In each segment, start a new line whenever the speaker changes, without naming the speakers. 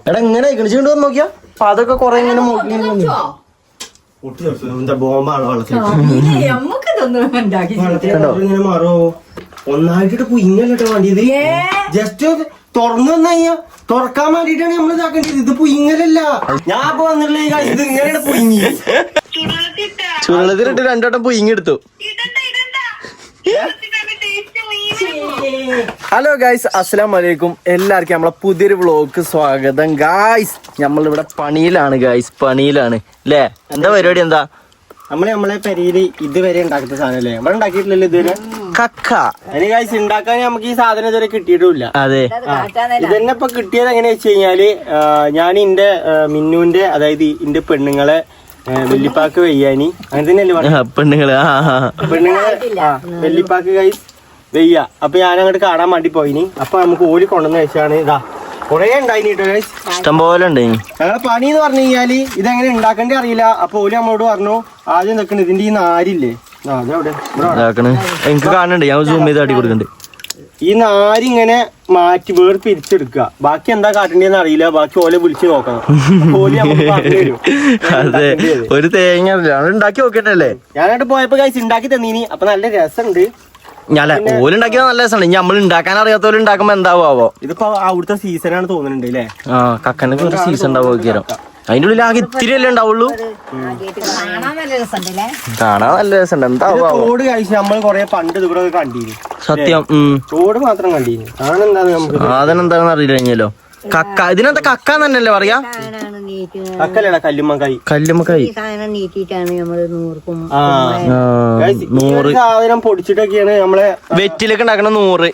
എടാ ഇങ്ങനെ കളിച്ചുകൊണ്ട് വന്ന് നോക്കിയാ അപ്പൊ അതൊക്കെ കൊറേ ഇങ്ങനെ ബോംബാണ് വെള്ളത്തിലിങ്ങനെ മാറോ ഒന്നായിട്ടിട്ട് പുയിങ്ങല്ലോ വണ്ടിയത് ജസ്റ്റ് തുറന്നു വന്നു കഴിഞ്ഞാ തുറക്കാൻ വേണ്ടിട്ടാണ് നമ്മള് ഇതാക്കേണ്ടത്. ഇത് പുയിങ്ങലല്ല. ഞാൻ ഇപ്പൊ വന്നിട്ടുള്ള ഇത് ഇങ്ങനെയാണ് പുയിങ്ങി. ചുവള്ളത്തിലിട്ട് രണ്ടോട്ടം പുയിങ്ങി എടുത്തു. ഹലോ ഗായ്സ്, അസ്സലാമു അലൈക്കും. എല്ലാവർക്കും നമ്മളെ പുതിയൊരു വ്ളോഗ് സ്വാഗതം. ഗായ്സ് നമ്മളിവിടെ പണിയിലാണ് ഗായ്സ്, പണിയിലാണ് അല്ലേ? എന്താ പരിപാടി? എന്താ നമ്മളെ പെരിയില് ഇതുവരെ ഉണ്ടാക്കുന്ന സാധനം അല്ലേ? നമ്മൾ ഉണ്ടാക്കിയിട്ടില്ലല്ലോ ഇതുവരെ. കക്ക. അതിന് ഗായ്സ് ഉണ്ടാക്കാൻ നമുക്ക് ഈ സാധനം ഇതുവരെ കിട്ടിയിട്ടില്ല. അതെ, ഇതന്നെ ഇപ്പൊ കിട്ടിയത് എങ്ങനെയാ വെച്ച് കഴിഞ്ഞാല് ഞാൻ എന്റെ മിന്നുവിന്റെ, അതായത് എന്റെ പെണ്ണുങ്ങളെ വെല്ലിപ്പാക്ക് വെയ്യാനി അങ്ങനെ തന്നെയല്ലേ പെണ്ണുങ്ങള് വെല്ലിപ്പാക്ക് ഗായ്സ് വെയ്യ. അപ്പൊ ഞാൻ അങ്ങോട്ട് കാണാൻ വേണ്ടി പോയിനി. അപ്പൊ നമുക്ക് ഓലി കൊണ്ടുവന്ന് വെച്ചാണ്. ഇതാ കൊറേ ഉണ്ടായിനി കേട്ടോ, ഇഷ്ടം പോലെ ഉണ്ട്. ഞങ്ങളെ പണി എന്ന് പറഞ്ഞു കഴിഞ്ഞാല് ഇതെങ്ങനെ ഉണ്ടാക്കേണ്ടി അറിയില്ല. അപ്പൊ ഓലി നമ്മളോട് പറഞ്ഞു ആദ്യം നിൽക്കണ ഇതിന്റെ ഈ നാരില്ലേ, എനിക്ക് കാണുന്നുണ്ട്, ഞാൻ സൂം ചെയ്ത് അടി കൊടുക്കുന്നുണ്ട്. ഈ നാരിങ്ങനെ മാറ്റി പിരിച്ചെടുക്കുക. ബാക്കി എന്താ കാട്ടേണ്ടതെന്ന് അറിയില്ല. ബാക്കി ഓലെ വിളിച്ച് നോക്കണം. ഓലി നമുക്ക് പറഞ്ഞു തരും. അതെ, ഒരു തേങ്ങ ഉണ്ടാക്കി നോക്കിട്ടല്ലേ. ഞാനായിട്ട് പോയപ്പോ കഴിച്ച് ഉണ്ടാക്കി തന്നീനി. അപ്പൊ നല്ല രസമുണ്ട്. ഓലുണ്ടാക്കിയത് നല്ല രസമാണ്. ഇനി നമ്മൾ ഉണ്ടാക്കാൻ അറിയാത്തവര് ഉണ്ടാക്കുമ്പോ എന്താവോ? ഇതിപ്പോ അവിടുത്തെ സീസണാണ് തോന്നുന്നുണ്ട് അല്ലേ? ആ, കക്കനൊക്കെ ഒരു സീസൺ ഉണ്ടാവും. അതിന്റെ ഉള്ളിൽ ആകെ ഇത്തിരി അല്ലേ ഉണ്ടാവുള്ളൂ. കാണാൻ നല്ല രസമുണ്ട്. എന്താവോ തോട് കഴിച്ച് നമ്മൾ കൊറേ പണ്ട് ഇത് കൂടെ കണ്ടിരുന്നു. സത്യം, തോട് മാത്രം കണ്ടിരുന്നു. സാധനം അറിയില്ല കഴിഞ്ഞല്ലോ. കക്ക, ഇതിനെന്താ കക്ക തന്നെയല്ലേ പറയാ? കക്കല്ലടാ, കല്ലുമ്മക്കായി. കല്ലുമ്മക്കായി സാധനം പൊടിച്ചിട്ടൊക്കെയാണ് നമ്മളെ വെറ്റിലൊക്കെ ഉണ്ടാക്കണ. 100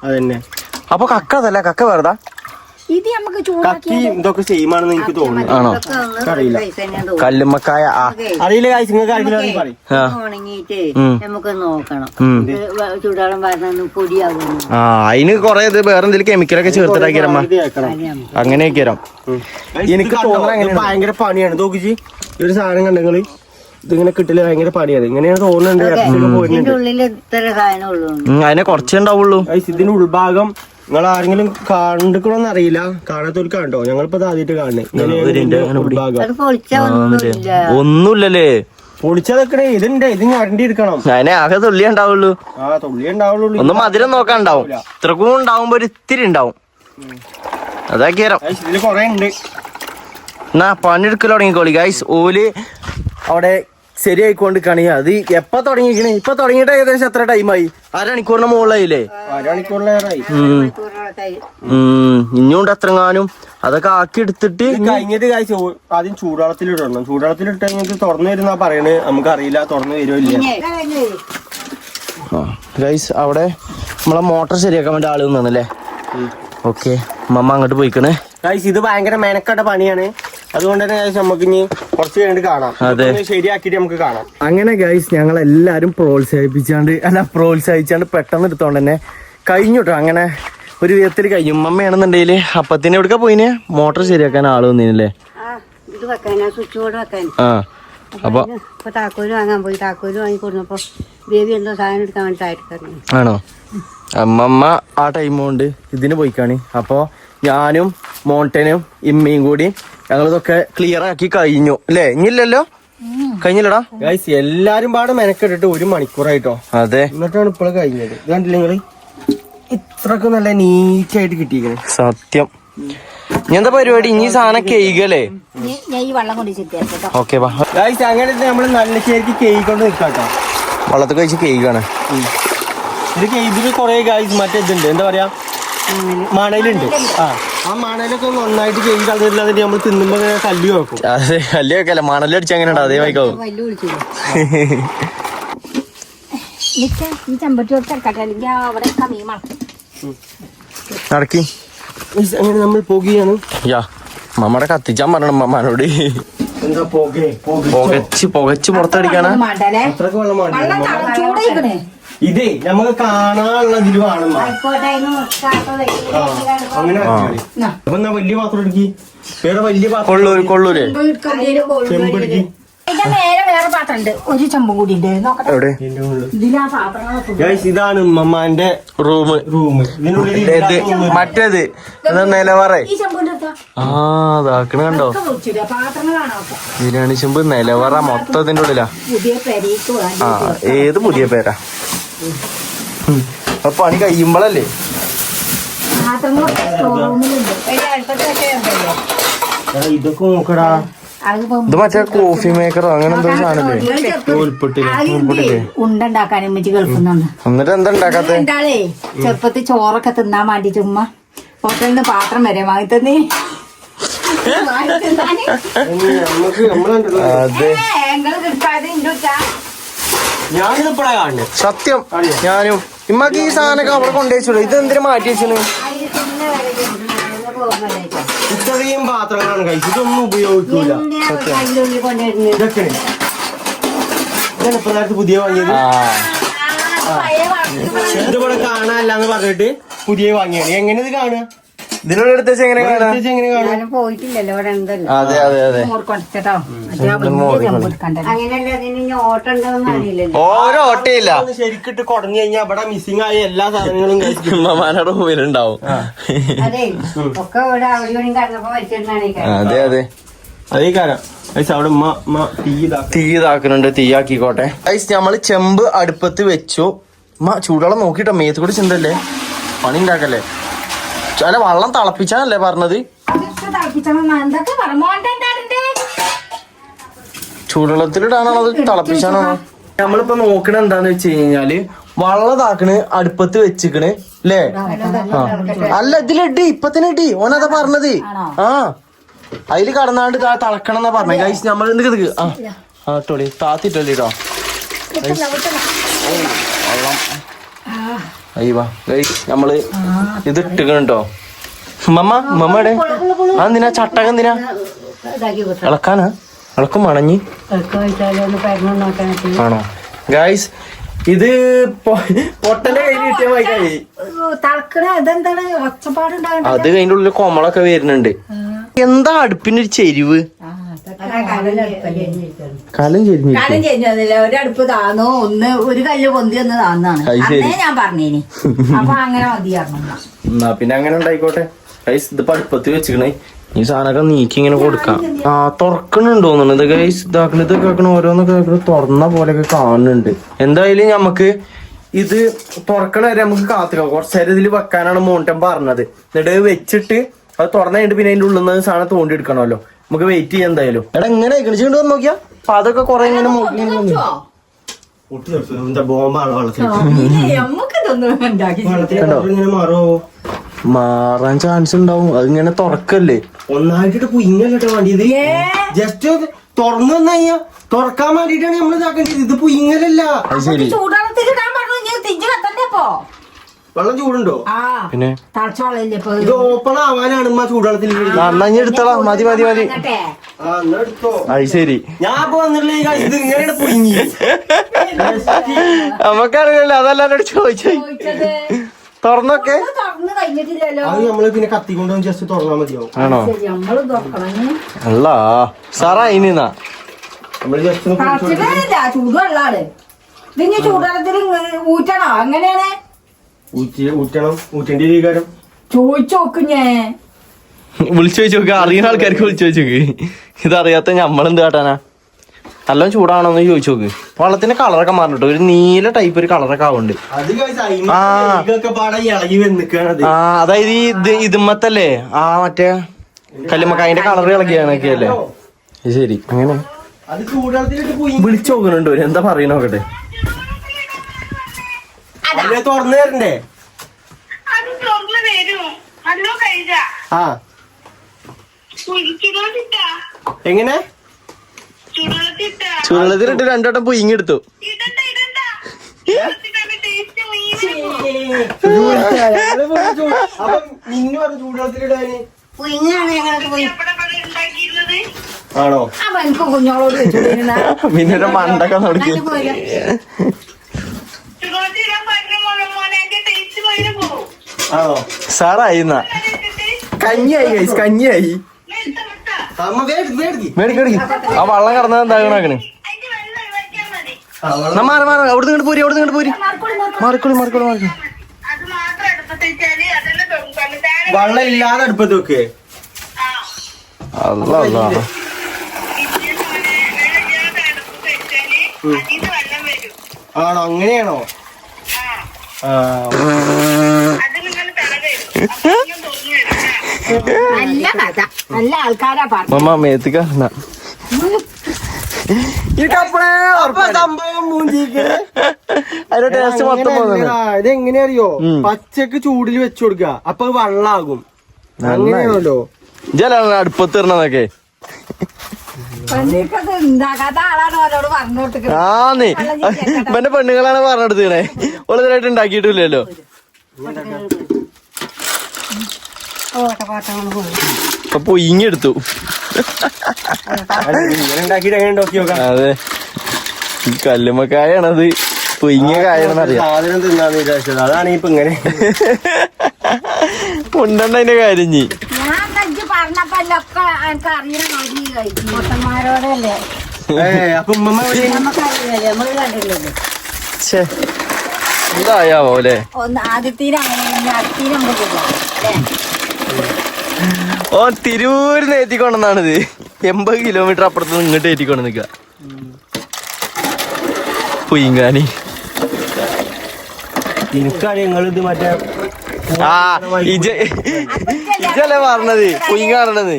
അതന്നെ. അപ്പൊ കക്ക അതല്ല, കക്ക വെറുതാ. ഇത് നമുക്ക് ഇതൊക്കെ സെയിമാണെന്ന് എനിക്ക് തോന്നുന്നു. ആണോ? അറിയില്ല. കല്ലുമ്മക്കായ അറിയില്ല. അതിന് കൊറേ ഇത് വേറെ എന്തെങ്കിലും കെമിക്കലൊക്കെ ചേർത്തിട്ടാക്കിയമ്മ അങ്ങനെയൊക്കെ എനിക്ക് തോന്നുന്നത്. ഭയങ്കര പണിയാണ്. നോക്കിച്ച് ഈ ഒരു സാധനം കണ്ടെങ്കിൽ ഇതിങ്ങനെ കിട്ടില്ല, ഭയങ്കര പണിയാണ്. ഇങ്ങനെയാണ് തോന്നുന്നുണ്ട്. അതിനെ കുറച്ചേ ഉണ്ടാവുള്ളൂ. ഇതിന്റെ ഉൾഭാഗം നിങ്ങൾ ആരെങ്കിലും കണ്ടിക്കണോന്ന് അറിയില്ല. കാണാത്തവർക്ക് കണ്ടോ? ഞങ്ങളിപ്പോ ആദ്യമായിട്ട് കാണണേ. ഒന്നുമില്ലല്ലേ, പൊളിച്ചതൊക്കെ ഇതുണ്ട്. ഇത് ഞരണ്ടി എടുക്കണം. അതിനെ ആകെ തുള്ളി ഉണ്ടാവുള്ളൂ. തുള്ളി ഉണ്ടാവുള്ളൂ. ഒന്ന് മധുരം നോക്കാൻ ഉണ്ടാവും. ഇത്രക്കും ഉണ്ടാവുമ്പോ ഒരു ഇത്തിരി ഉണ്ടാവും. അതാക്കിയാലോ. ഇതില് കൊറേ ഉണ്ട്. എന്നാ പണിയെടുക്കൽ തുടങ്ങിക്കോളി ഗൈസ്. ഓല് അവിടെ ശരിയായിക്കൊണ്ട് കണി. അത് എപ്പ തുടങ്ങിക്കണേ? ഇപ്പൊ തുടങ്ങിയിട്ട് ഏകദേശം എത്ര ടൈമായി? അരമണിക്കൂറിന് മുകളിലായില്ലേ? ഇനിയുണ്ട് എത്രങ്ങാനും. അതൊക്കെ ആക്കി എടുത്തിട്ട് കഴിഞ്ഞിട്ട് കഴിച്ചു ആദ്യം ചൂടുവെള്ളത്തിലിടണം. ചൂടുവെള്ളത്തിലിട്ട് കഴിഞ്ഞിട്ട് തുറന്നു വരുന്നാ പറയണേ. നമുക്കറിയില്ല തുറന്നു വരുമില്ല. ഗൈസ് അവിടെ നമ്മളെ മോട്ടർ ശരിയാക്കാൻ വേണ്ടി ആള് വന്നല്ലേ? ഓക്കെ, മമ്മ അങ്ങോട്ട് പോയിക്കണേ. ഗൈസ് ഇത് ഭയങ്കര മെനക്കെട്ട പണിയാണ്. അതുകൊണ്ട് തന്നെ നമുക്ക് ഇനി കുറച്ച് കഴിഞ്ഞിട്ട് കാണാം. അതെ, ശരിയാക്കിട്ട് നമുക്ക് കാണാം. അങ്ങനെ ഗൈസ് ഞങ്ങൾ എല്ലാരും പ്രോത്സാഹിച്ചാണ്ട് പെട്ടെന്ന് എടുത്തോണ്ട് തന്നെ കഴിഞ്ഞു കേട്ടോ. അങ്ങനെ ഒരു വിധത്തിൽ കഴിഞ്ഞു. ഉമ്മയാണെന്നുണ്ടെങ്കില് അപ്പത്തിന് എവിടേക്കാ പോയിന്? മോട്ടർ ശരിയാക്കാൻ ആള് വന്നീനല്ലേ? ആ, അപ്പൊ താക്കോല് വാങ്ങാൻ പോയി. താക്കോല് വാങ്ങി കൊടുന്നപ്പോ ബേബി എന്തോ സാധനം എടുക്കാൻ വേണ്ടിട്ടായിട്ട്. ആണോ? അമ്മമ്മ ആ ടൈം കൊണ്ട് ഇതിന് പോയിക്കാണ്. അപ്പൊ ഞാനും മോണ്ടനും ഇമ്മയും കൂടി ഞങ്ങളിതൊക്കെ ക്ലിയർ ആക്കി കഴിഞ്ഞു അല്ലേ? ഇനിയില്ലല്ലോ, കഴിഞ്ഞില്ലടാ ഗൈസ്. എല്ലാരും പാടെ മെനക്കെട്ടിട്ട് 1 മണിക്കൂറായിട്ടോ. അതെ, എന്നിട്ടാണ് ഇപ്പോൾ കഴിഞ്ഞത്. കണ്ടില്ല നിങ്ങള്? ഇത്രക്ക് നല്ല നീറ്റായിട്ട് കിട്ടിയിരിക്കണേ. സത്യം. ഇനി എന്താ പരിപാടി? ഇനി സാധനം കേയ്കല്ലേ? ഓക്കെ ഗൈസ്, അങ്ങനെ നമ്മള് നല്ല ശരിക്ക് കേയ്ക്കൊണ്ട് നിൽക്കാട്ടോ. വള്ളത്തിൽ കഴിച്ച് കേയ്ക്കാണ്. ഇതില് കൊറേ ഗൈസ് മറ്റേ ഇതുണ്ട്, എന്താ പറയാ, മണലുണ്ട്. ആ മണലൊക്കെ നന്നായിട്ട് കേക്ക് കളഞ്ഞില്ലാതെ നമ്മൾ തിന്നുമ്പോ കല്ലി വെക്കും. അതെ, കല്ലി വെക്കല്ല, മണലടിച്ച് അങ്ങനെ അതേ വായിക്കാവും. നടക്കി അങ്ങനെ നമ്മൾ പോകുകയാണ്. മമ്മടെ കത്തിച്ചാൻ പറഞ്ഞ മമ്മനോട്. എന്താ പുകച്ച് പുറത്തടിക്കാനാ? അത്രക്ക് വെള്ളം വേണ്ട. ഇതേ നമുക്ക് കാണാനുള്ള ഇതിൽ വേണം. അങ്ങനെ അപ്പൊ എന്നാ വലിയ പാത്രം എടുക്കി. വേറെ വലിയ പാത്രം കൊള്ളൂരേ ചെമ്പെടുക്കി.
വേറെ പാത്രം ഉണ്ട്, ഒരു ചെമ്പും കൂടി ഉണ്ട്. നോക്കട്ടെ ഇതിലാ പാത്രങ്ങളൊക്കെ.
ഇതാണ് ഉമ്മമാന്റെ റൂം. മറ്റേത് നിലവറ.
ഈ ചെമ്പുണ്ട്
ആ അതാക്കണ കണ്ടോ,
പാത്രങ്ങളാണോ?
ബിരിയാണി ചെമ്പ് നിലവറ മൊത്തത്തിന്റെ ഉള്ളിലാ.
പുതിയ പെരേക്ക്
ആ ഏത് പുതിയ പേരാ? അപ്പൊ പണി കഴിയുമ്പോഴല്ലേ.
പാത്രങ്ങളൊക്കെ റൂമിലുണ്ട്.
ഇതൊക്കെ നോക്കടാ, ഇത് മറ്റേ കോഫി മേക്കറോ അങ്ങനെ എന്തോ സാധനല്ലേ?
ഉണ്ടുണ്ടാക്കാൻ ഉമ്മച്ചി ഗൾഫിന്നുണ്ട്.
എന്നിട്ട് എന്താ ഉണ്ടാക്കാത്ത?
എന്താളേ ചെറുപ്പത്തിൽ ചോറൊക്കെ തിന്നാൻ വേണ്ടി ചുമ്മാ ഹോട്ടലിൽ നിന്ന് പാത്രം വരെ വാങ്ങി തന്നേ.
സത്യം ഞാനും ഇമ്മക്ക് ഈ സാധനമൊക്കെ അവിടെ കൊണ്ടുവച്ചോളൂ. ഇത് എന്തിനു മാറ്റി വെച്ചു? ഇത്രയും പാത്രങ്ങളാണ് കഴിച്ചു, ഇതൊന്നും ഉപയോഗിക്കൂല. ഇതൊക്കെ പുതിയ വാങ്ങിയത്. ഇതിവിടെ കാണാനല്ലാന്ന് പറഞ്ഞിട്ട് പുതിയ വാങ്ങിയാണ്. എങ്ങനെ ഇത് കാണുക? ഇതിനോട് എടുത്തേച്ച് എങ്ങനെ കാണാൻ
പോയിട്ടില്ലല്ലോ ഇവിടെ.
അതെ അതെ അതെ, ഓരോ ഓട്ടയില്ല. ശരിക്കിട്ട് കുടഞ്ഞു കഴിഞ്ഞാൽ ഇവിടെ മിസ്സിംഗ് ആയ എല്ലാ സാധനങ്ങളും ഉമ്മമാരുടെ റൂമിലുണ്ടാവും. അതെ അതെ, അതേ കാര്യം അവിടെ തീ ഇതാക്കുന്നുണ്ട്. തീയാക്കിക്കോട്ടെ. നമ്മള് ചെമ്പ് അടുപ്പത്ത് വെച്ചു. ചൂടുവെള്ളം നോക്കിട്ടോ, മേത്ത് കൂടി ചിന്തല്ലേ, പണി ഉണ്ടാക്കല്ലേ. അല്ല വെള്ളം തിളപ്പിച്ചാണല്ലേ പറഞ്ഞത്? ചൂടുവെള്ളത്തിലിടാണോ അത് തിളപ്പിച്ചാണോ? നമ്മളിപ്പോ നോക്കണ എന്താന്ന് വെച്ച് കഴിഞ്ഞാല് വെള്ളം താക്കണ് അടുപ്പത്ത് വെച്ചിക്കണ് അല്ലേ? അല്ല ഇതിലിട്ടി, ഇപ്പൊ തന്നെ ഇട്ടി. ഓനതാ പറഞ്ഞത്. ആ അതില് കടന്നാണ്ട് തിളക്കണം എന്നാ പറഞ്ഞത്. ഗൈസ് നമ്മൾ നിക്ക് ആ ഇട്ടോളി, താത്തിട്ടോളിട്ടോ വെള്ളം. അയ്യവാ ഗൈസ്, നമ്മള് ഇത് ഇട്ടുകണ്ടോ? മമ്മയുടെ എന്തിനാ ചട്ടകം? എന്തിനാ ഇളക്കാനാ? ഇളക്കും മണഞ്ഞി ആണോ? ഗൈസ് ഇത് പൊട്ടന്റെ കയ്യിൽ കിട്ടിയ വായിക്കായി. അത് അതിന്റെ ഉള്ളിൽ കൊമളൊക്കെ വരുന്നുണ്ട്. എന്താ അടുപ്പിന്റെ ഒരു ചെരിവ്? കലം ചെരിഞ്ഞില്ല.
ഒരടുപ്പ് താന്നോ, ഒന്ന് ഒരു കല്ല് പൊന്തി ഒന്ന് താന്നാണ് ഞാൻ പറഞ്ഞേനി. അപ്പൊ അങ്ങനെ മതിയായിരുന്നു.
എന്നാ പിന്നെ അങ്ങനെ ഉണ്ടായിക്കോട്ടെ. ഗൈസ് ഇത് അടുപ്പത്ത് വെച്ചിക്കണേ. ഈ സാധനമൊക്കെ നീക്കി ഇങ്ങനെ കൊടുക്കാം. ആ തുറക്കണുണ്ടോന്നു ഇത് ഗൈസ്. ഇതൊക്കെ ആക്കണ ഓരോന്നൊക്കെ തുറന്ന പോലെയൊക്കെ കാണുന്നുണ്ട്. എന്തായാലും നമുക്ക് ഇത് തുറക്കണ വരെ നമുക്ക് കാത്തിക്കാം. കുറച്ചേരം ഇതിൽ വെക്കാനാണ് മോണ്ടൻ പറഞ്ഞത്. എന്നിട്ട് വെച്ചിട്ട് അത് തുറന്നു കഴിഞ്ഞിട്ട് പിന്നെ അതിന്റെ ഉള്ളിൽ നിന്ന് സാധനം തോണ്ടി എടുക്കണമല്ലോ. നമുക്ക് വെയിറ്റ് ചെയ്യാം എന്തായാലും. എടാ എങ്ങനെ കളിച്ചുകൊണ്ട് വന്ന് നോക്കിയാ അപ്പൊ അതൊക്കെ കൊറേ ഇങ്ങനെ മാറാൻ ചാൻസ് ഉണ്ടാവും. അതിങ്ങനെ തുറക്കല്ലേ, ഒന്നായിട്ട് പുയിങ്ങല്ലോ വേണ്ടിയത്. ജസ്റ്റ് തുറന്നു വന്നു കഴിഞ്ഞാ തുറക്കാൻ വേണ്ടിട്ടാണ് നമ്മൾ ഇതാക്കേണ്ടത്. ഇത് പുയിങ്ങലല്ല. അത് ശരി. വെള്ളം ചൂടുണ്ടോ? പിന്നെ ഇത് ഓപ്പൺ ആവാനാണ് ചൂടുവെള്ളത്തിൽ എടുത്തോളാം. മതി മതി മതി. അത് ശരി. ഞാൻ ഇപ്പൊ വന്നിട്ടില്ല. ഇത് ഇങ്ങനെയാണ് പുയിങ്ങി. നമുക്കറിയില്ലല്ലോ, അതല്ലാണ്ട് ചോദിച്ചേ. തുറന്നൊക്കെ അത് നമ്മള് പിന്നെ കത്തിക്കൊണ്ടോ ജസ്റ്റ് തുറന്നാ മതിയാവും. ആണോ? അല്ല സാറാ ഇനിന്നാ നമ്മള് ജസ്റ്റ്
ചൂടുവെള്ളാണ്. ഇതിന് ചൂടുവെള്ളത്തിൽ ഊറ്റണോ? അങ്ങനെയാണ്
ഊറ്റണം. ഊറ്റേണ്ട കാര്യം
ചോദിച്ചു നോക്ക്. ഞാൻ
വിളിച്ചു ചോദിച്ചു നോക്ക്. അറിയുന്ന ആൾക്കാർക്ക് വിളിച്ചു ചോദിച്ചോക്ക്. ഇതറിയാത്ത ഞമ്മളെന്ത് കാട്ടാനാ? നല്ല ചൂടാണോന്ന് ചോദിച്ചു നോക്ക്. വെള്ളത്തിന്റെ കളറൊക്കെ മാറിട്ടോ, ഒരു നീല ടൈപ്പ് ഒരു കളറൊക്കെ ആവുന്നുണ്ട്. അതായത് ഈ ഇതുമ്മത്തല്ലേ ആ മറ്റേ കല്ലുമ്മക്കായന്റെ കളർ ഇളകിയാണൊക്കെയല്ലേ? ശരി. അങ്ങനെ വിളിച്ചു നോക്കുന്നുണ്ട്. എന്താ പറയണ നോക്കട്ടെ. തുറന്നു തരണ്ടേ? ആ എങ്ങനെ ചൂടുവെള്ളത്തിലിട്ട് രണ്ടോട്ടം പുയിങ്ങെടുത്തു. ആണോ? പിന്നെ ഒരു മണ്ടൊക്കെ നോക്കി ആണോ? സാറായി കഞ്ഞിയായി ഗൈസ്, കഞ്ഞിയായി. മേടിക്കടി ആ വള്ളം കടന്നത് എന്താകണാക്കണ് മാറി മാറി അവിടെ നിന്ന് പോരി അവിടെ നിന്ന് പോരി മാറിക്കോളി മാറിക്കോളി മാറി വെള്ളം ഇല്ലാതെ അടുപ്പത്ത് വെക്കേ അല്ല ആണോ അങ്ങനെയാണോ
നല്ല കഥ നല്ല ആൾക്കാരാ പറഞ്ഞു
മമ്മ മേത്തിക്ക ഇതെങ്ങനെയാ അറിയോ പച്ചക്ക് ചൂടിൽ വെച്ചു കൊടുക്ക അപ്പൊ വെള്ളാകും അങ്ങനെയാണല്ലോ ജലാണ് അടുപ്പത്ത് ഇടണതൊക്കെ
ഉണ്ടാക്കാത്ത ആളാണ് ഓരോട് പറഞ്ഞോട്ട്
ആന്നേ ഇവന്റെ പെണ്ണുങ്ങളാണ് പറഞ്ഞെടുത്തേ ഓളതായിട്ട് ഉണ്ടാക്കിയിട്ടില്ലല്ലോ അപ്പൊ പൊയിങ്ങെടുത്തു അതെ കല്ലുമ്മക്കായാണത് പൊയിങ്ങ കായാണെന്നറിയാം സാധനം തിന്നാന്ന് വിചാരിച്ചത് അതാണ് ഇപ്പൊ ഇങ്ങനെ ഉണ്ടണ്ട അതിന്റെ കാര്യം നീ
പറഞ്ഞപ്പല്ലൊക്കെ എനിക്ക് അറിയണം മുട്ടന്മാരോടല്ലേ
അപ്പൊ ഉമ്മ
നമുക്കറിയില്ലല്ലേ നമ്മള് കണ്ടില്ലല്ലോ
എന്തായാവോ അല്ലേ
ഒന്ന് ആദ്യത്തിന് അങ്ങനെ അടുത്തിന് നമുക്ക് അല്ലേ
ഓ തിരൂരിന്ന് ഏറ്റിക്കൊണ്ടെന്നാണിത് 80 കിലോമീറ്റർ അപ്പുറത്ത് ഇങ്ങോട്ട് ഏറ്റിക്കൊണ്ട് നിക്ക പൊയ്യാനി എനിക്കറിയങ്ങളിത് മറ്റേ ആ ഇജല്ലേ പറഞ്ഞത് പൊയ്യാണത്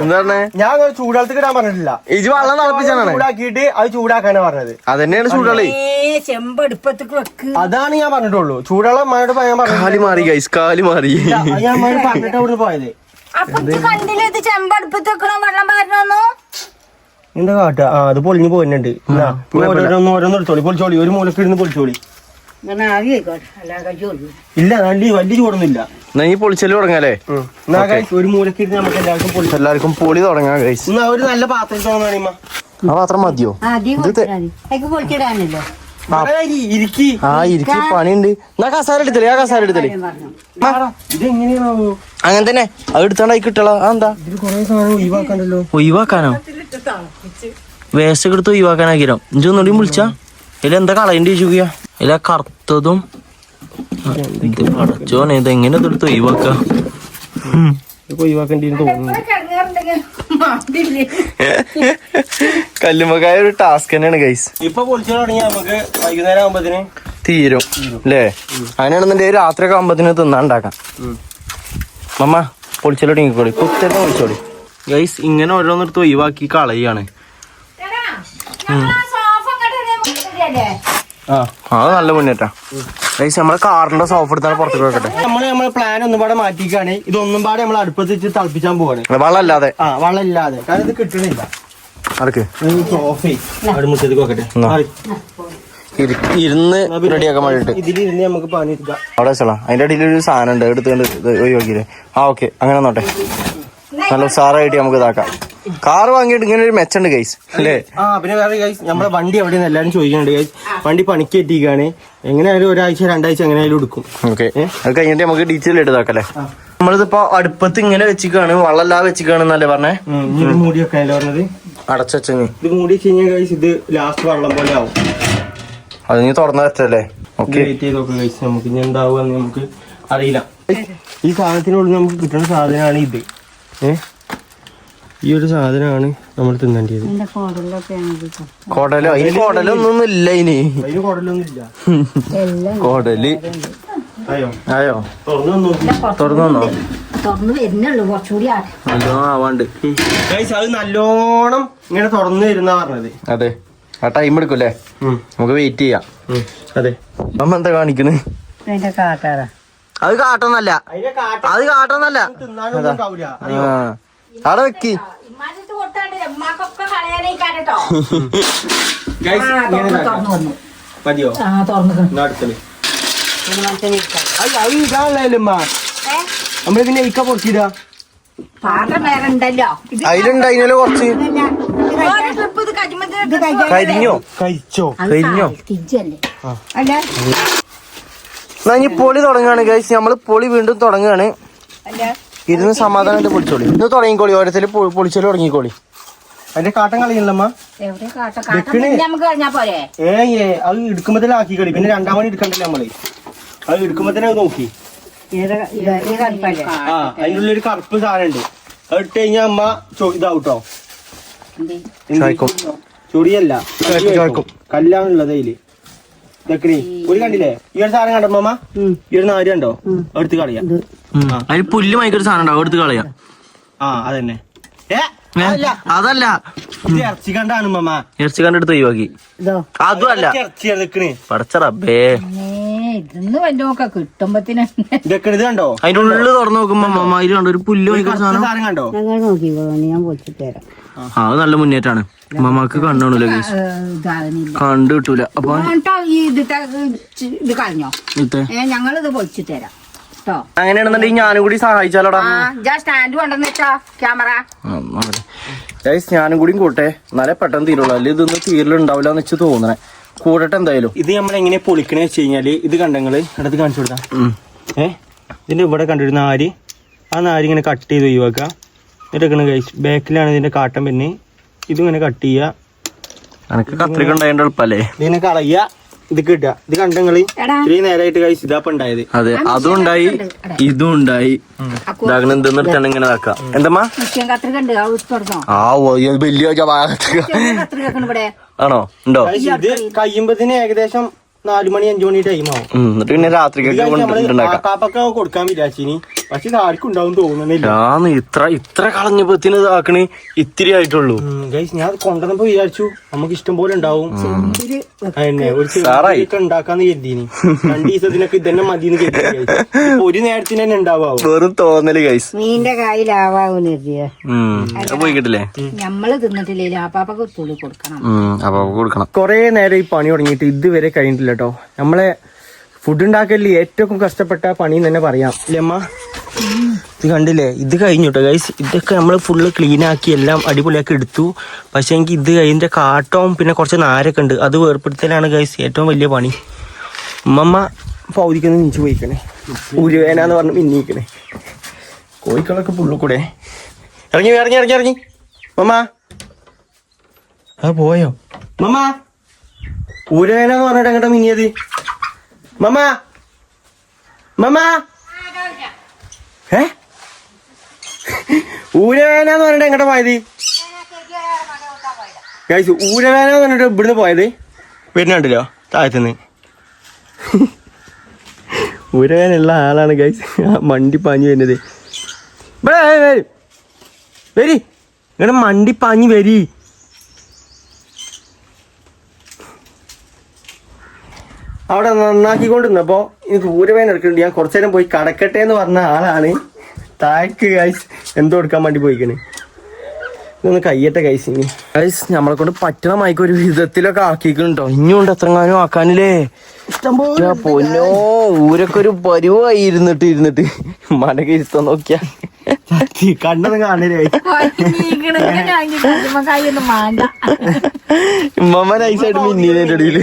എന്താണ് ഞാൻ ചൂടാലത്തേക്ക് ഇടാൻ പറഞ്ഞിട്ടില്ല ഇജ് വെള്ളം തിളപ്പിച്ചാണ് ചൂടാക്കിയിട്ട് അത് ചൂടാക്കാനാ പറഞ്ഞത് അതന്നെയാണ് ചൂടാളി
ചെമ്പടുപ്പത്തേക്ക് വെക്ക്
അതാണ് ഞാൻ പറഞ്ഞിട്ടുള്ളൂ ചൂടുള്ള അമ്മയോട് ഞാൻ പറഞ്ഞു കാലി മാറി ഗൈസ് കാലി മാറി ഞാൻ അമ്മയോട് പറഞ്ഞിട്ട് അവിടെ പോയത്
കണ്ടില്ല ചെമ്പടുപ്പത്ത് വെക്കണം വെള്ളം പാരണോ
എന്താ കാട്ട ആ അത് പൊളിഞ്ഞു പോയിട്ടുണ്ട് ഓരോന്ന് എടുത്തോളി പൊളിച്ചോളി ഒരു മൂലക്ക് ഇരുന്ന് പൊളിച്ചോളി ഇല്ല നല്ല വലിയ ചൂടൊന്നും ഇല്ല നീ പൊളിച്ചല് തുടങ്ങാല്ലേ ഒരു മൂലക്ക് ഇരുന്ന് നമുക്ക് എല്ലാവർക്കും പൊളി തുടങ്ങാം എന്നാ ഒരു നല്ല പാത്രം തോന്നാണിമ്മ ആ പാത്രം മതിയോ
പൊളിച്ചിടാനല്ലോ
ആ ഇരിക്കി പണിയുണ്ട് എന്നാ കസാര എടുത്തല്ലേ ആ കസാര എടുത്തല്ലേ ഇതെങ്ങനെയാണോ അങ്ങനെ തന്നെ അത് എടുത്തോണ്ടായി കിട്ടളോ അതെന്താ കൊറേ സാധനം ഒഴിവാക്കാണ്ടല്ലോ ഒഴിവാക്കാനോ വേസ്റ്റ് എടുത്ത് ഒഴിവാക്കാനാക്കിരോ ഇഞ്ചി ഒന്നുകൂടി വിളിച്ചാ ഇതിലെന്താ കളയണ്ടി ചോദിക്കുക ഇല്ല കറുത്തതും ഇത് പടച്ചോനെ ഇതെങ്ങനെ ഇതെടുത്ത് ഒഴിവാക്ക ഒഴിവാക്കേണ്ടി തോന്നുന്നു കല്ലുമ്മക്കായ ഒരു ടാസ്ക് തന്നെയാണ് ഗൈസ് ഇപ്പൊ പൊളിച്ചു തുടങ്ങി നമുക്ക് വൈകുന്നേരം ആകുമ്പത്തിന് തീരും അല്ലേ അങ്ങനെയാണെന്നുണ്ടെങ്കിൽ രാത്രി ഒക്കെ ആകുമ്പത്തിന് തിന്നാണ്ടാക്കാം മമ്മ പൊളിച്ചല് തുടങ്ങിക്കോളി കുത്തന്നെ പൊളിച്ചോളി ഗൈസ് ഇങ്ങനെ ഓരോന്നെടുത്ത് ഒഴിവാക്കി കളയാണ് അത് നല്ല മുന്നേറ്റാ ഗൈസ് നമ്മളെ കാറിന്റെ സോഫ എടുത്താണ് പുറത്തേക്ക് വെക്കട്ടെ നമ്മളെ പ്ലാൻ ഒന്നും പാടെ മാറ്റിക്കാണ് ഇതൊന്നും പാടെ നമ്മൾ അടുപ്പത്ത് വെച്ച് തിളപ്പിച്ചാൻ പോവാണ് വെള്ളമില്ലാതെ വെള്ളമില്ലാതെ കാരണം ഇത് കിട്ടണില്ല അടക്ക് സോഫ അവിടെ മുറ്റത്തേക്ക് വെക്കട്ടെ ഇരുന്ന് റെഡിയാക്കാൻ വേണ്ടിട്ട് ഇതിലിരുന്ന് നമുക്ക് പണി എടുക്കാം അവിടെ വെച്ചോളാം അതിന്റെ അടിയിൽ ഒരു സാധനം ഉണ്ട് എടുത്തുകൊണ്ട് ഒഴിവാക്കിയില്ലേ ആ ഓക്കെ അങ്ങനെ നോട്ടെ നല്ല ഉസാറായിട്ട് നമുക്ക് ഇതാക്കാം കാറ് വാങ്ങിയിട്ട് ഇങ്ങനെ ഒരു മെച്ചുണ്ട് ഗൈസ് അല്ലേ ആ പിന്നെ വേറെ ഗൈസ് നമ്മളെ വണ്ടി എവിടെയെന്ന് എല്ലാവരും ചോദിക്കുന്നുണ്ട് ഗൈസ് വണ്ടി പണിക്ക് എത്തിക്കാണ് എങ്ങനെയായാലും ഒരാഴ്ച രണ്ടാഴ്ച എങ്ങനെയായാലും എടുക്കും ഓക്കെ അത് കഴിഞ്ഞിട്ട് നമുക്ക് ഡീറ്റെയിൽ എടുത്താക്കല്ലേ നമ്മളിതിപ്പോ അടുപ്പത്ത് ഇങ്ങനെ വെച്ചിക്കാണ് വെള്ളമില്ലാതെ വെച്ചിക്കാണെന്നല്ലേ പറഞ്ഞേ മൂടിയൊക്കെ അല്ലേ പറഞ്ഞത് അടച്ചു ഇത് മൂടി വെച്ച് കഴിഞ്ഞാൽ ഗൈസ് ഇത് ലാസ്റ്റ് വെള്ളം പോലെ ആവും അത് നീ തുറന്ന വെച്ചല്ലേ ഓക്കെ വെയിറ്റ് ചെയ്ത് നോക്കാം ഗൈസ് നമുക്ക് ഇനി എന്താവുക നമുക്ക് അറിയില്ല ഈ സാധനത്തിനുള്ളിൽ നമുക്ക് കിട്ടുന്ന സാധനമാണ് ഇത് ഈ ഒരു സാധനമാണ് നമ്മൾ തിന്നേണ്ടത് കൊടലോ അതിന് കൊടലൊന്നും ഇല്ല ഇനി അതിന് കൊടലൊന്നും ഇല്ല കൊടല് ആയോ തുറന്നോ ആവാണ്ട് അത് നല്ലോണം ഇങ്ങനെ തുറന്നു വരുന്ന പറഞ്ഞത് അതെ ആ ടൈം എടുക്കൂല്ലേ നമുക്ക് വെയിറ്റ് ചെയ്യാം അതെ അമ്മ എന്താ കാണിക്കണ് അത് കാട്ടൊന്നല്ല അത് കാട്ടൊന്നല്ല അവിടെ വെക്കി മതിയോ നമ്മള് പിന്നെ ഇക്ക പൊറത്തിടാ അതിലുണ്ട് അതിനല്ലോ കുറച്ച് കരിഞ്ഞോ കരിഞ്ഞോ എന്നാ ഇനി പൊളി തുടങ്ങുകയാണ് ഗൈസ് നമ്മള് പൊളി വീണ്ടും തുടങ്ങുകയാണ് ഇരുന്ന് സമാധാനമായിട്ട് പൊളിച്ചോളി. ഇത് തുടങ്ങിക്കോളി, ഓരോരുത്തർ പൊളിച്ചോളി തുടങ്ങിക്കോളി. അതിന്റെ കാട്ടം കളിയില്ലമ്മ. അത് എടുക്കുമ്പോ ആക്കി കളി. പിന്നെ രണ്ടാം മണി എടുക്കണ്ടല്ലോ നമ്മള്. അത് എടുക്കുമ്പോ തന്നെ നോക്കി. അതിന്റെ ഉള്ളിൽ ഒരു കറുപ്പ് സാധനം ഉണ്ട്. അത് ഇട്ട് കഴിഞ്ഞാ അമ്മ ഇതാവൂട്ടോ. ചൊടിയല്ല, കല്ലാണുള്ളത് അതില്. ഇതൊക്കെ ഒരു കണ്ടില്ലേ ഈ ഒരു സാധനം കണ്ടോ അമ്മ? ഈ ഒരു നാര് കണ്ടോ? എടുത്ത് കളയാം.
അതിന് പുല്ല് മൈക്കൊരു സാധനം ഉണ്ടാവും, എടുത്ത് കളയാം.
അതന്നെ.
അതല്ല,
ഇറച്ചി കണ്ടാണ് മമ്മ.
ഇറച്ചി കണ്ടെടുത്ത് ഒഴിവാക്കി. അതും അല്ല,
ഇറച്ചി
പടച്ച റബ്ബേ.
കിട്ടുമ്പത്തിന്
ഇതൊക്കെ ഇത് കണ്ടോ?
അതിന്റെ ഉള്ളിൽ തുറന്നു നോക്കുമ്പോ മമ്മ അതിൽ കണ്ടോ ഒരു പുല്ല് മൈക്കൊരു സാധനം
കണ്ടോ?
ഞാൻ പൊളിച്ചിട്ട് തരാം.
അത് നല്ല മുന്നേറ്റാണ്. മമ്മക്ക് കണ്ടാണല്ലോ കണ്ടു കിട്ടൂല. അപ്പൊ
ഇത് കളഞ്ഞോ? ഞങ്ങളിത് പൊളിച്ചിട്ട് തരാം.
അങ്ങനെയാണെന്നുണ്ടെങ്കിൽ ഞാനും കൂടി സഹായിച്ചാലോടാ.
സ്റ്റാൻഡ് കൊണ്ടെന്ന് വെച്ചോ ക്യാമറ.
ഞാനും കൂടി കൂട്ടെ, എന്നാലേ പെട്ടെന്ന് തീരുള്ളൂ. അല്ലെങ്കിൽ ഇതൊന്നും തീരലുണ്ടാവില്ല എന്ന് വെച്ച് തോന്നണേ. കൂടട്ടെ എന്തായാലും.
ഇത് നമ്മളെങ്ങനെ പൊളിക്കണേ വെച്ച് കഴിഞ്ഞാല് ഇത് കണ്ടങ്ങള് അടുത്ത് കാണിച്ചു കൊടുക്കാം. ഇതിന്റെ ഇവിടെ കണ്ടിരുന്ന നാര്, ആ നാര് ഇങ്ങനെ കട്ട് ചെയ്ത് ഒഴിവാക്കുക. എന്നിട്ട് കഴിച്ച് ബാക്കിലാണ് ഇതിന്റെ കാട്ടം. പിന്നെ ഇതിങ്ങനെ കട്ട് ചെയ്യുക.
എനിക്ക് കത്രിക ഉണ്ടായത് എളുപ്പല്ലേ.
ഇതിനെ കളയുക. ഇത് കിട്ടുക. ഇത് കണ്ടങ്ങള് ഇത്രയും നേരമായിട്ട് കഴിച്ച് ഇതാപ്പ ഉണ്ടായത്.
അതെ, അതും ഉണ്ടായി ഇതും ഉണ്ടായി. എന്തെന്നിട്ടാണ് ഇങ്ങനെ ആക്കാം. എന്തമ്മാ വലിയ ആണോ? ഉണ്ടോ?
ഇത് കഴിയുമ്പത്തിന് ഏകദേശം 4 മണി 5 മണി ടൈം ആവും.
എന്നിട്ട് പിന്നെ രാത്രി
കാപ്പൊക്കെ കൊടുക്കാൻ വിചാരിച്ചിനി. പക്ഷെ ഇത് ആർക്കും ഉണ്ടാവും തോന്നുന്നില്ല.
ഇത്ര കളഞ്ഞപ്പത്തിന് ഇതാക്കണ് ഇത്തിരി ആയിട്ടുള്ളൂ.
ഞാൻ കൊണ്ടുവന്നപ്പോ വിചാരിച്ചു നമുക്ക് ഇഷ്ടം പോലെ ഉണ്ടാവും. ഉണ്ടാക്കാന്ന് കരുതിനി. 2 ദിവസത്തിനൊക്കെ ഇതന്നെ മതിന്ന് കരുതി. ഒരു നേരത്തിന് തന്നെ ഉണ്ടാവും.
വെറും തോന്നല് ഗൈസ്.
മീന്റെ കായിലാവാന്ന്
പോയി കിട്ടില്ലേ?
നമ്മള് തിന്നിട്ടില്ലേ, അപ്പാപ്പക്ക് തുള്ളി കൊടുക്കണം.
കൊടുക്കണം.
കൊറേ നേരം ഈ പണി തുടങ്ങിയിട്ട് ഇതുവരെ കഴിഞ്ഞിട്ടില്ല കേട്ടോ. നമ്മളെ ഫുഡ് ഉണ്ടാക്കലിൽ ഏറ്റവും കഷ്ടപ്പെട്ട പണി തന്നെ പറയാം അല്ലേ അമ്മ? ഇത് കണ്ടില്ലേ, ഇത് കഴിഞ്ഞു കേട്ടോ ഗൈസ്. ഇതൊക്കെ നമ്മൾ ഫുള്ള് ക്ലീൻ ആക്കി എല്ലാം അടിപൊളിയാക്കി എടുത്തു. പക്ഷെ എനിക്ക് ഇത് ഇതിന്റെ കാട്ടവും പിന്നെ കുറച്ച് നാരൊക്കെ ഉണ്ട്, അത് വേർപ്പെടുത്തലാണ് ഗൈസ് ഏറ്റവും വലിയ പണി. ഉമ്മമ്മ പൗതിക്കൊന്ന് നീച്ചു പോയിക്കണേ. ഉരുവേനാന്ന് പറഞ്ഞ് മിന്നിക്കണേ. കോഴിക്കളൊക്കെ പുള്ളു കൂടെ ഇറങ്ങി ഇറങ്ങി ഇറങ്ങി ഇറങ്ങി. മമ്മ അത് പോയോ? മമ്മ ഊരവേനാന്ന് പറഞ്ഞിട്ട് എങ്ങോട്ടാ മിന്നിയത്? മമ്മ മമ്മ ഊരവേനാന്ന് പറഞ്ഞിട്ട് എങ്ങോട്ടാ പോയത്? ഗൈസ് ഊരവേനാന്ന് പറഞ്ഞിട്ട് ഇവിടുന്ന് പോയത് വരുന്നുണ്ടല്ലോ താഴത്തുനിന്ന്. ഊരവേനുള്ള ആളാണ് ഗൈസ് മണ്ടി പാഞ്ഞു വരുന്നത്. വരി ഇങ്ങനെ മണ്ടി പാഞ്ഞു വരി. അവിടെ നന്നാക്കിക്കൊണ്ടിരുന്നപ്പോ എനിക്ക് ഊരവേന എടുക്കുന്നുണ്ട്. ഞാൻ കുറച്ചു നേരം പോയി കടക്കട്ടെ എന്ന് പറഞ്ഞ ആളാണ് താഴേക്ക് ഗൈസ് എന്തോ എടുക്കാൻ വേണ്ടി പോയിക്കണേ. ഇതൊന്ന് കയ്യട്ടെ ഗൈസ്. ഇനി ഗൈസ് നമ്മളെ കൊണ്ട് പറ്റണ മൈക്ക് ഒരു വിധത്തിലൊക്കെ ആക്കിക്കണോ. ഇനിയുണ്ട് എത്രങ്ങാനും ആക്കാനില്ലേ. പൊന്നോ ഊരൊക്കെ ഒരു പരുവായി ഇരുന്നിട്ട് മനക്ക് ഇരുത്താൻ നോക്കിയാ കണ്ണൊന്നും കാണില്ലേ. ഉമ്മ നൈസായിട്ട് മിന്നീതിന്റെ ഇടയില്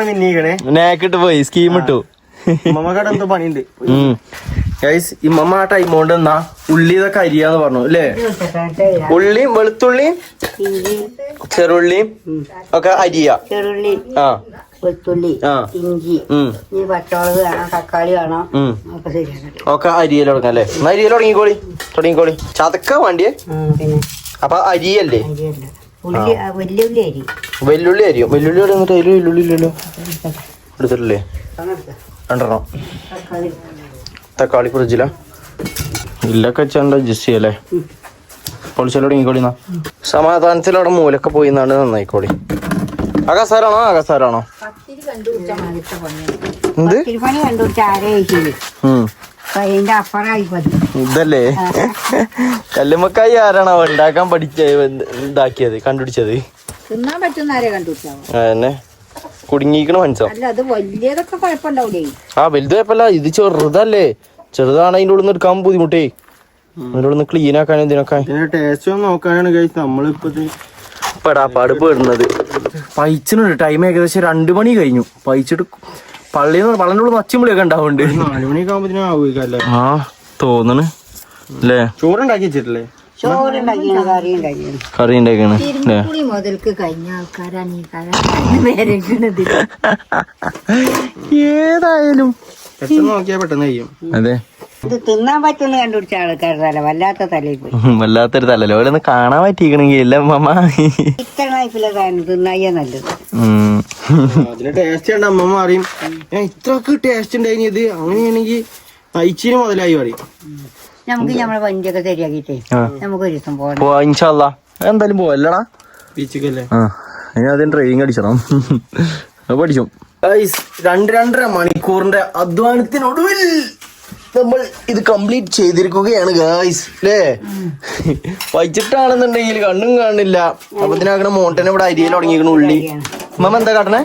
മിന്നീക്കണേ. നേക്കിട്ട് പോയി സ്കീം ഇട്ടു. ഉമ്മക്കടെ എന്തോ പണിയുണ്ട് ഗൈസ്. ഇമ്മ ആ ടൈം കൊണ്ട് എന്നാ ഉള്ളി ഇതൊക്കെ അരിയാന്ന് പറഞ്ഞു അല്ലേ? ഉള്ളിയും വെളുത്തുള്ളിയും ചെറുള്ളിയും ഒക്കെ അരിയാ. ആ
വെളുത്തുള്ളി, ഇഞ്ചി, പച്ചമുളക് വേണം, തക്കാളി വേണം,
ഒക്കെ അരിയൽ തുടങ്ങാം അല്ലേ? അരിയൽ തുടങ്ങിക്കോളി. ചതക്ക വേണ്ടിയേ. അപ്പൊ അരിയല്ലേ? വെല്ലുള്ളി അരിയും. വെല്ലുള്ളി തുടങ്ങിട്ട് അതിൽ വെല്ലുള്ളി ഇല്ലല്ലോ. എടുത്തിട്ടില്ലേ? 2 തക്കാളി ഫ്രിഡ്ജിലാ ഇല്ലൊക്കെ വെച്ചാണ്ട് അഡ്ജസ്റ്റ് ചെയ്യല്ലേ. പൊളിച്ചാൽ തുടങ്ങിക്കോളി. എന്നാ സമാധാനത്തിൽ അവിടെ മൂലൊക്കെ പോയി എന്നാണ് നന്നായിക്കോളി. അകസാരാണോ? എന്ത് ഇതല്ലേ കല്ലുമ്മക്കായി ആരാണോ ഉണ്ടാക്കാൻ ഇതാക്കിയത് കണ്ടുപിടിച്ചത്? അതന്നെ കുടുങ്ങിക്കണ മനസ്സോ. വലുത് കുഴപ്പമില്ല. ഇത് ചെറുതല്ലേ? ചെറുതാണ് അതിൻ്റെ ഉള്ളിൽ നിന്ന് എടുക്കാൻ ബുദ്ധിമുട്ടേ. അതിൻ്റെ ഉള്ളിൽ നിന്ന് ക്ലീൻ ആക്കാനും ഇതിനൊക്കെ ടേസ്റ്റ് നോക്കാനാണ് നമ്മളിപ്പോ പെടാപ്പാട് പെടുന്നത്. പൈച്ചിനുണ്ട് ടൈം ഏകദേശം 2 മണി കഴിഞ്ഞു. പൈച്ചിട്ട് പള്ളിന്റെ ഉള്ളിൽ മച്ചുമ്പളിയൊക്കെ ഉണ്ടാവുന്നുണ്ട്. 4 മണിയൊക്കെ ആവുമ്പോ തോന്നണ്.
അല്ലേ?
ചോറുണ്ടാക്കി വെച്ചിട്ടില്ലേ?
ചോറുണ്ടാക്കിയാണ് കറി ഉണ്ടാക്കിയാണ്.
കറി ഉണ്ടാക്കാണ് അല്ലേ?
തിരുമ്പുളി മുതൽക്ക് കഴിഞ്ഞ ആൾക്കാരാണ് ഈ കാലം.
ഏതായാലും
പെട്ടെന്ന് നോക്കിയാ പെട്ടെന്ന് കഴിയും.
അതെ,
ഇത് തിന്നാൻ പറ്റുന്ന കണ്ടുപിടിച്ച ആൾക്കാരുടെ വല്ലാത്ത തലയിൽ പോയി.
വല്ലാത്തൊരു തലല്ലോ. ഓരോന്ന് കാണാൻ പറ്റിക്കണെങ്കി ഇല്ല അമ്മ.
ഇത്ര ലൈഫിലെ തിന്നായ നല്ലത്.
അതിന് ടേസ്റ്റ് ഉണ്ട്. അമ്മമ്മ അറിയും ഇത്രക്ക് ടേസ്റ്റ് ഉണ്ടായിനി ഇത് അങ്ങനെയാണെങ്കിൽ അയച്ചിന് മുതലായി പറയും.
നമുക്ക് നമ്മളെ വണ്ടിയൊക്കെ ശരിയാക്കിട്ടേ നമുക്ക് ഒരു ദിവസം പോകണം.
പോവാ ഇൻഷാല്ലാ. എന്തായാലും പോവല്ലടാ
ബീച്ചിക്കല്ലേ?
ഇനി അതിന് ഡ്രൈവിംഗ് അടിച്ചണം. അത് പഠിച്ചു. 2.5 മണിക്കൂറിന്റെ അധ്വാനത്തിനൊടുവിൽ നമ്മൾ ഇത് കംപ്ലീറ്റ് ചെയ്തിരിക്കുകയാണ് ഗായ്സ് അല്ലേ? വൈകിട്ടാണെന്നുണ്ടെങ്കിൽ കണ്ണും കാണില്ല. അപ്പൊ ഇതിനാക്കണ മോണ്ടനെ ഇവിടെ അരിയിൽ തുടങ്ങിയിരിക്കണ ഉള്ളി. മമ്മ എന്താ കാട്ടണേ?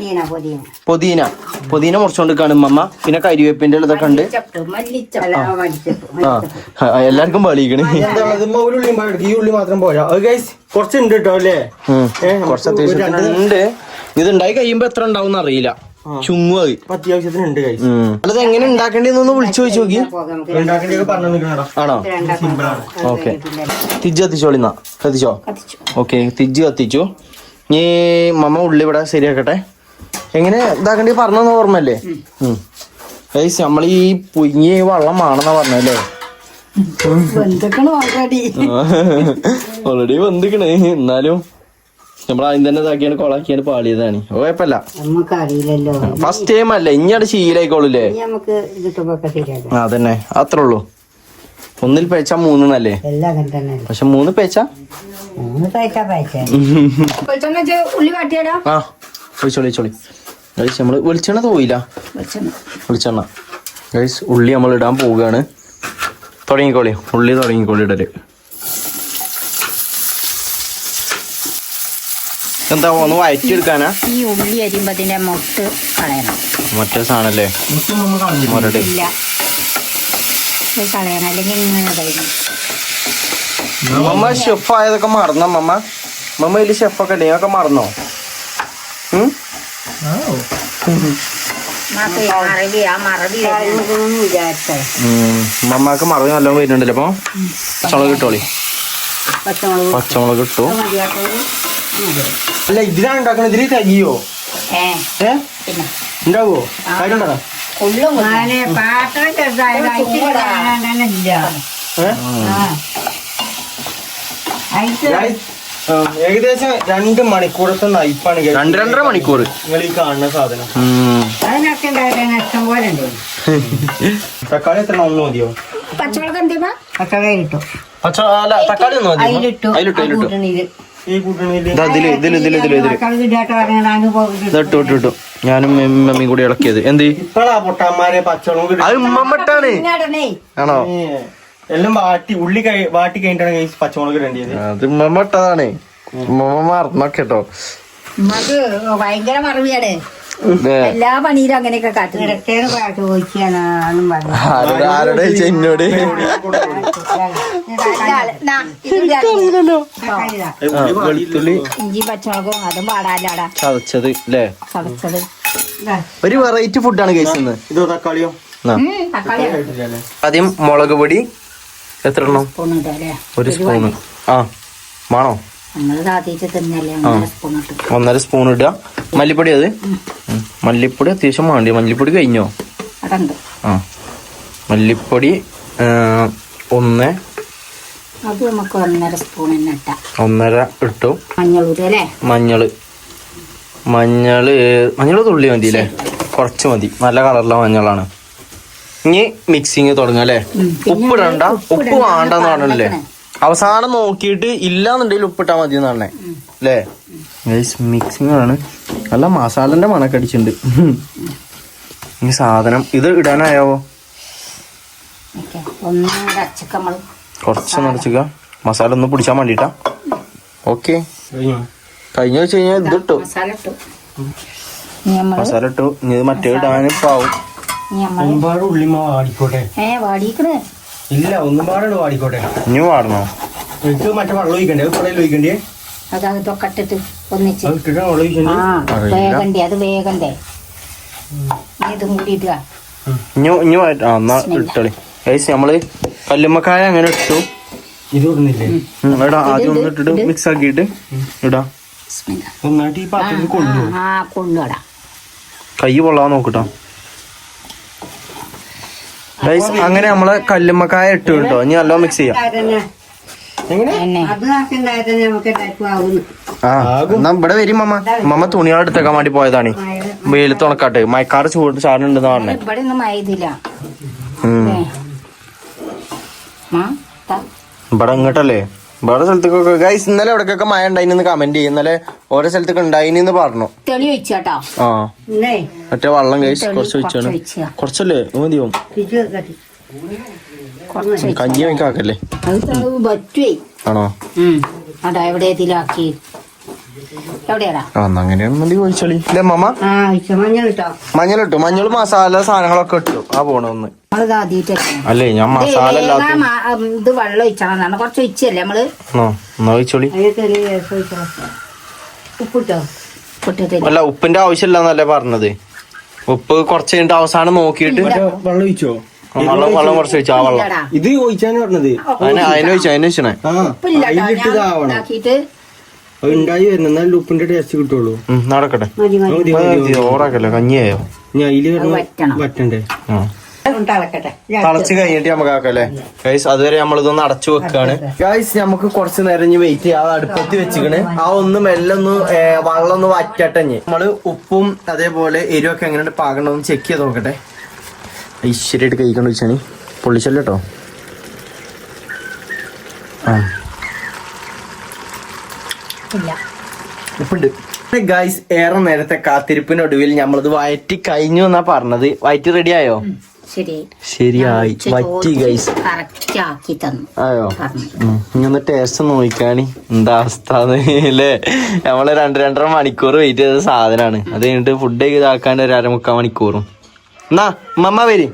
പൊതീന മുറിച്ചോണ്ട് കാണും മമ്മ. പിന്നെ കരിവേപ്പിന്റെ ഇതൊക്കെ ഉണ്ട്. എല്ലാവർക്കും പളിയിക്കണ്.
ഈ ഉള്ളി മാത്രം പോരാ ഗൈസ്, കുറച്ചുണ്ട് കേട്ടോ അല്ലേ?
കുറച്ച് അത്യാവശ്യം ഉണ്ട്. ഇത് ഉണ്ടായി കഴിയുമ്പോ എത്ര ഉണ്ടാവും അറിയില്ല. ചുമ്മാ
അത്യാവശ്യത്തിനുണ്ട് ഗൈസ്.
അല്ലത് എങ്ങനെ ഉണ്ടാക്കേണ്ടതെന്നൊന്ന് വിളിച്ചു ചോദിച്ചു നോക്കി. ആണോ? ഓക്കെ, തിജ്ജ് കത്തിച്ചോളിന്നാ. കത്തിച്ചോ? ഓക്കെ, തിജ്ജ് കത്തിച്ചു. ഇനി മമ്മ ഉള്ളി ഇവിടെ ശരിയാക്കട്ടെ. എങ്ങനെ ഇതാക്കണ്ടി പറഞ്ഞൊന്നും ഓർമ്മല്ലേ? ഗൈസ് നമ്മൾ ഈ പുഞ്ഞി വെള്ളം ആണെന്നാ പറഞ്ഞല്ലേ? ഓൾറെഡി വന്നിക്കണേ. എന്നാലും നമ്മൾ ആദ്യം തന്നെ ഇതാക്കിയാണ് കൊളാക്കിയാണ് പാളിയതാണ്. കുഴപ്പമില്ല,
നമുക്കറിയില്ലല്ലോ.
ഫസ്റ്റ് ടൈം അല്ലേ, ഇനിയാണ് ശീലായിക്കോളൂല്ലേ? അതന്നെ, അത്രേ ഉള്ളൂ. 1 പേച്ച 3 അല്ലേ? പക്ഷെ 3 പേച്ച ആ ഒഴിച്ചോളി. ഗൈസ് നമ്മള് വെളിച്ചെണ്ണ പോയില്ല. വെളിച്ചെണ്ണ ഗൈസ് ഉള്ളി നമ്മൾ ഇടാൻ പോവുകയാണ്. തുടങ്ങിക്കോളി, ഉള്ളി തുടങ്ങിക്കോളി ഇടല്. എന്താ ഒന്ന് വയറ്റി എടുക്കാനാ?
ഈ ഉള്ളി അരിയുമ്പോ അതിന്റെ മൊട്ട് കളയണം.
മറ്റേ സാധനല്ലേ മൊരട്
കളയണം, അല്ലെങ്കിൽ ഇങ്ങനെ കഴിയും.
മമ്മ ഷെഫ് ആയതൊക്കെ മറന്നോ മമ്മ? മമ്മ ഇതില് ഷെഫൊക്കെ ഉണ്ടേ, അതൊക്കെ മറന്നോ? മമ്മക്ക് മറവി നല്ലോണം വരുന്നുണ്ടല്ലോ. അപ്പൊ പച്ചമുളക് കിട്ടോളി. പച്ചമുളക് ഇട്ടു.
അല്ല ഇതിലാണ് ഉണ്ടാക്കണ. ഇതിൽ തരിയോ? ഉണ്ടാവോ? ഏകദേശം 2 മണിക്കൂറത്തെ നയിപ്പാണ്.
2.5 മണിക്കൂർ
നിങ്ങൾ ഈ കാണുന്ന സാധനം. തക്കാളി എത്ര ഒന്ന് മതിയോ?
പച്ചമുളക് എന്തിനാ? തക്കാളി കിട്ടും.
തക്കാളി ഒന്നും മതി. അതിലിട്ടു ഇട്ടു. ഞാനും മമ്മിയും കൂടി ഇളക്കിയത്. എന്ത്
ഇപ്പഴാ പൊട്ടാമാരെ പച്ചമുളക്
അത് ഉമ്മട്ടാണ് ആണോ?
എല്ലാം ഉള്ളി വാട്ടി കഴിഞ്ഞിട്ടാണ് പച്ചമുളക് ഇടേണ്ടത്.
അത് ഉമ്മട്ടതാണ്. ഉമ്മ മറന്നോക്കെട്ടോ.
ഭയങ്കര മറവിയാണ്. എല്ലാ പണിയിലും അങ്ങനെയൊക്കെ
ആരുടെ എന്നോട് വെളുത്തുള്ളി
ഇഞ്ചി പച്ചമുളകും അതും പാടാലാടാ
ചതച്ചത് അല്ലേ?
ചതച്ചത്
ഒരു വെറൈറ്റി ഫുഡാണ് കഴിച്ചത്.
ഇതോ തക്കാളിയോ?
ആദ്യം മുളക് പൊടി എത്ര എണ്ണം? 1 സ്പൂണ്. ആ വേണോ? 1.5 സ്പൂൺ ഇടുക. മല്ലിപ്പൊടി അത് മല്ലിപ്പൊടി അത്യാവശ്യം വേണ്ടി. മല്ലിപ്പൊടി കഴിഞ്ഞോ? ആ മല്ലിപ്പൊടി 1 ഇട്ടു. മഞ്ഞള് തുള്ളി മതി അല്ലേ? കുറച്ച് മതി, നല്ല കളറിലെ മഞ്ഞളാണ്. ഇനി മിക്സിങ് തുടങ്ങാം അല്ലേ? ഉപ്പിടണ്ട, ഉപ്പ് വേണ്ടെന്ന് പറഞ്ഞല്ലേ? അവസാനം നോക്കിയിട്ട് ഇല്ലാന്നുണ്ടെങ്കിൽ ഉപ്പിട്ടാ മതി എന്നാണേ അല്ലേ? മിക്സിങ് ആണ്. നല്ല മസാലന്റെ മണൊക്കെ അടിച്ചിട്ടുണ്ട്. ഈ സാധനം ഇത് ഇടാനായാവോ? കുറച്ച് നിറച്ചിക്ക, മസാല ഒന്ന് പിടിച്ചാൻ വേണ്ടിട്ടാ. ഓക്കെ, കഴിഞ്ഞ വെച്ച് കഴിഞ്ഞാൽ ഇത് ഇട്ടു, മസാല ഇട്ടു. ഇനി ഇത് മറ്റേ ഇടാനും പാവും.
ഉള്ളിമ വാടിക്കോട്ടെ. ഇല്ല, ഒന്നും പാടാണ് വാടിക്കോട്ടെ.
ഇനി വാടണോ?
മറ്റേ വെള്ളം ഒഴിക്കണ്ടേ? ഒഴിക്കണ്ടേ?
ഇനി ഇട്ടോളി. ഗൈസ് നമ്മള് കല്ലുമ്മക്കായ അങ്ങനെ ഇട്ടു.
ഇത് ഇടുന്നില്ലേ?
ഇടാ, ആദ്യം ഒന്ന് ഇട്ടിട്ട് മിക്സ് ആക്കിയിട്ട് ഇടാ.
ഒന്നായിട്ട് ഈ പാത്രത്തിൽ കൊണ്ടു
കൊണ്ടുവരാം.
കൈ പൊള്ളാൻ നോക്കട്ടോ ഗൈസ്. അങ്ങനെ നമ്മള് കല്ലുമ്മക്കായ ഇട്ടു കേട്ടോ. ഇനി നല്ലോ മിക്സ് ചെയ്യാം. ആ എന്നാ ഇവിടെ വരും മമ്മ തുണികൾ എടുത്തേക്കാൻ വേണ്ടി പോയതാണ്. വെയിലത്ത് ഉണക്കാട്ടെ, മയക്കാറ് ചൂട് ചാടുന്നുണ്ടെന്ന് പറഞ്ഞേ.
ഇവിടെ ഒന്നും മൈദില്ല.
ഇവിടെ ഇങ്ങോട്ടല്ലേ വേറെ സ്ഥലത്തേക്കൊക്കെ ഗൈസ് ഇന്നലെ എവിടേക്കൊക്കെ മഴ ഉണ്ടായിന്ന് കമന്റ് ചെയ്യും. ഇന്നലെ ഓരോ സ്ഥലത്തൊക്കെ ഉണ്ടായിന്ന് പറഞ്ഞു.
തെളി ഒഴിച്ചാട്ടോ.
ആ മറ്റേ വെള്ളം ഗൈസ് കുറച്ച് ഒഴിച്ചാണ്. കുറച്ചല്ലേ മതിയോ? കഞ്ഞി വാങ്ങിക്കാക്കല്ലേ ആണോ?
എവിടെ ഇതിലാക്കി എവിടെയാടാ?
അങ്ങനെയാണ് മതി ഒഴിച്ചോളി അല്ലേ മമ്മ? മഞ്ഞളിട്ടു. മഞ്ഞൾ മസാല സാധനങ്ങളൊക്കെ ഇട്ടു. ആ പോണൊന്ന് അല്ലേ ഞാൻ മസാല
ഇത് വെള്ളം ഒഴിച്ചാണ് കുറച്ച് ഒഴിച്ചല്ലേ നമ്മള്.
എന്നാ ഒഴിച്ചോളി.
ഉപ്പിട്ടോ?
അല്ല ഉപ്പിന്റെ ആവശ്യമില്ലെന്നല്ലേ പറഞ്ഞത്. ഉപ്പ് കുറച്ച് കഴിഞ്ഞിട്ട് അവസാനം നോക്കിയിട്ട്
വെള്ളം ഒഴിച്ചോ?
വെള്ളം കുറച്ച് ഒഴിച്ചു. ആ വെള്ളം
ഇത് ഒഴിച്ചാണ് പറഞ്ഞത്.
അതിനൊഴിച്ചണേ
ഉണ്ടായി വരുന്ന എന്നാലും ഉപ്പിന്റെ ടേസ്റ്റ് കിട്ടുള്ളൂ.
നടക്കട്ടെ. ഓറാക്കല്ലോ കഞ്ഞിയായോ?
പറ്റണ്ടേ?
തളച്ച് കഴിഞ്ഞിട്ട് നമുക്ക് ആക്കല്ലേ ഗൈസ്. അതുവരെ നമ്മളിതൊന്ന് അടച്ചു വെക്കാണ് ഗൈസ്. നമുക്ക് കുറച്ച് നേരം ഇനി വെയിറ്റ് ചെയ്യാം. അടുപ്പത്തി വെച്ചിക്കണ്. ആ ഒന്ന് മെല്ലൊന്ന് വെള്ളം ഒന്ന് വറ്റട്ടഞ്ഞ് നമ്മള് ഉപ്പും അതേപോലെ എരിവൊക്കെ എങ്ങനെയുണ്ട് പാകണമെന്ന് ചെക്ക് ചെയ്ത് നോക്കട്ടെ. ഐശ്വര്യമായിട്ട് കഴിക്കണം വെച്ചാണ് പൊള്ളിച്ചല്ലോ കേട്ടോ. ആ ഉപ്പുണ്ട് ഗൈസ്. ഏറെ നേരത്തെ കാത്തിരിപ്പിനൊടുവിൽ നമ്മളത് വയറ്റി കഴിഞ്ഞു എന്നാ പറഞ്ഞത്. വയറ്റി റെഡി ആയോ? ശരിയായി വറ്റി ഗൈസ്. ആയോ? ഇനി ഒന്ന് ടേസ്റ്റ് നോക്കാണ് എന്താ അവസ്ഥ അല്ലേ. നമ്മള് 2-2.5 മണിക്കൂർ വെയിറ്റ് ചെയ്ത സാധനമാണ്. അത് കഴിഞ്ഞിട്ട് ഫുഡ് ഇതാക്കാൻ ഒരു 1/4 മണിക്കൂറും. എന്നാ മമ്മ വരി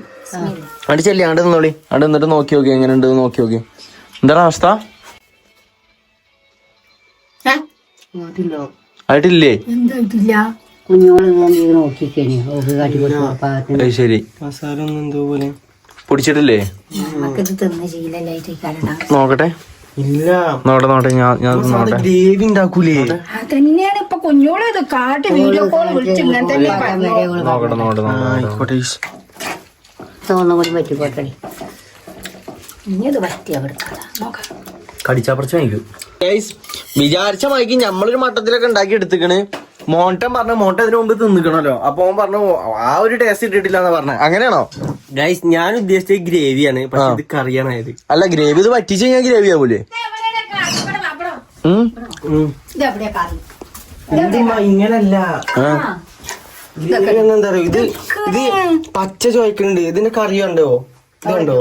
അവിടെ ചെല്ലി അവിടെ നിന്നോളി. അവിടെ നിന്നിട്ട് നോക്കി നോക്കി എങ്ങനെ ഉണ്ട് നോക്കി നോക്കി. എന്താണ് അവസ്ഥ? ആയിട്ടില്ലേ? ശരി
മസാല ഒന്നും എന്തോ പോലെ
പൊടിച്ചിട്ടില്ലേ? നോക്കട്ടെ.
ഇല്ല
നോട്ടെ ഞാൻ നോട്ടെ.
ഗ്രേവി ഉണ്ടാക്കൂലേ?
തന്നെയാണ് ഇപ്പൊ കുഞ്ഞോള് ഇത് കാട്ടി വീഡിയോ കോൾ വിളിച്ച്
നോക്കട്ടെ ആയിക്കോട്ടെ. കടിച്ചാപ്പറച്ച് വാങ്ങിക്കും വിചാരിച്ച മൈക്ക് നമ്മളൊരു മട്ടത്തിലൊക്കെ ഉണ്ടാക്കി എടുത്തിക്കണ്. മോട്ടൻ പറഞ്ഞു മോട്ട ഇതിനു മുമ്പ് തിന്നിക്കണല്ലോ. അപ്പൊ അവൻ പറഞ്ഞു ആ ഒരു ടേസ്റ്റ് ഇട്ടിട്ടില്ല എന്ന് പറഞ്ഞു. അങ്ങനെയാണോ
ഗൈസ്? ഞാൻ ഉദ്ദേശിച്ചത് ഗ്രേവിയാണ്, പക്ഷെ ഇത് കറിയാണത്.
അല്ല ഗ്രേവി ഇത് വറ്റിച്ച് കഴിഞ്ഞാൽ ഗ്രേവി ആവൂലേ?
ഇങ്ങനല്ല. എന്താ പറയുക, ഇത് പച്ച ചോയ്ക്കുന്നുണ്ട്. ഇതിന്റെ കറി ഉണ്ടോ? ഇതുണ്ടോ?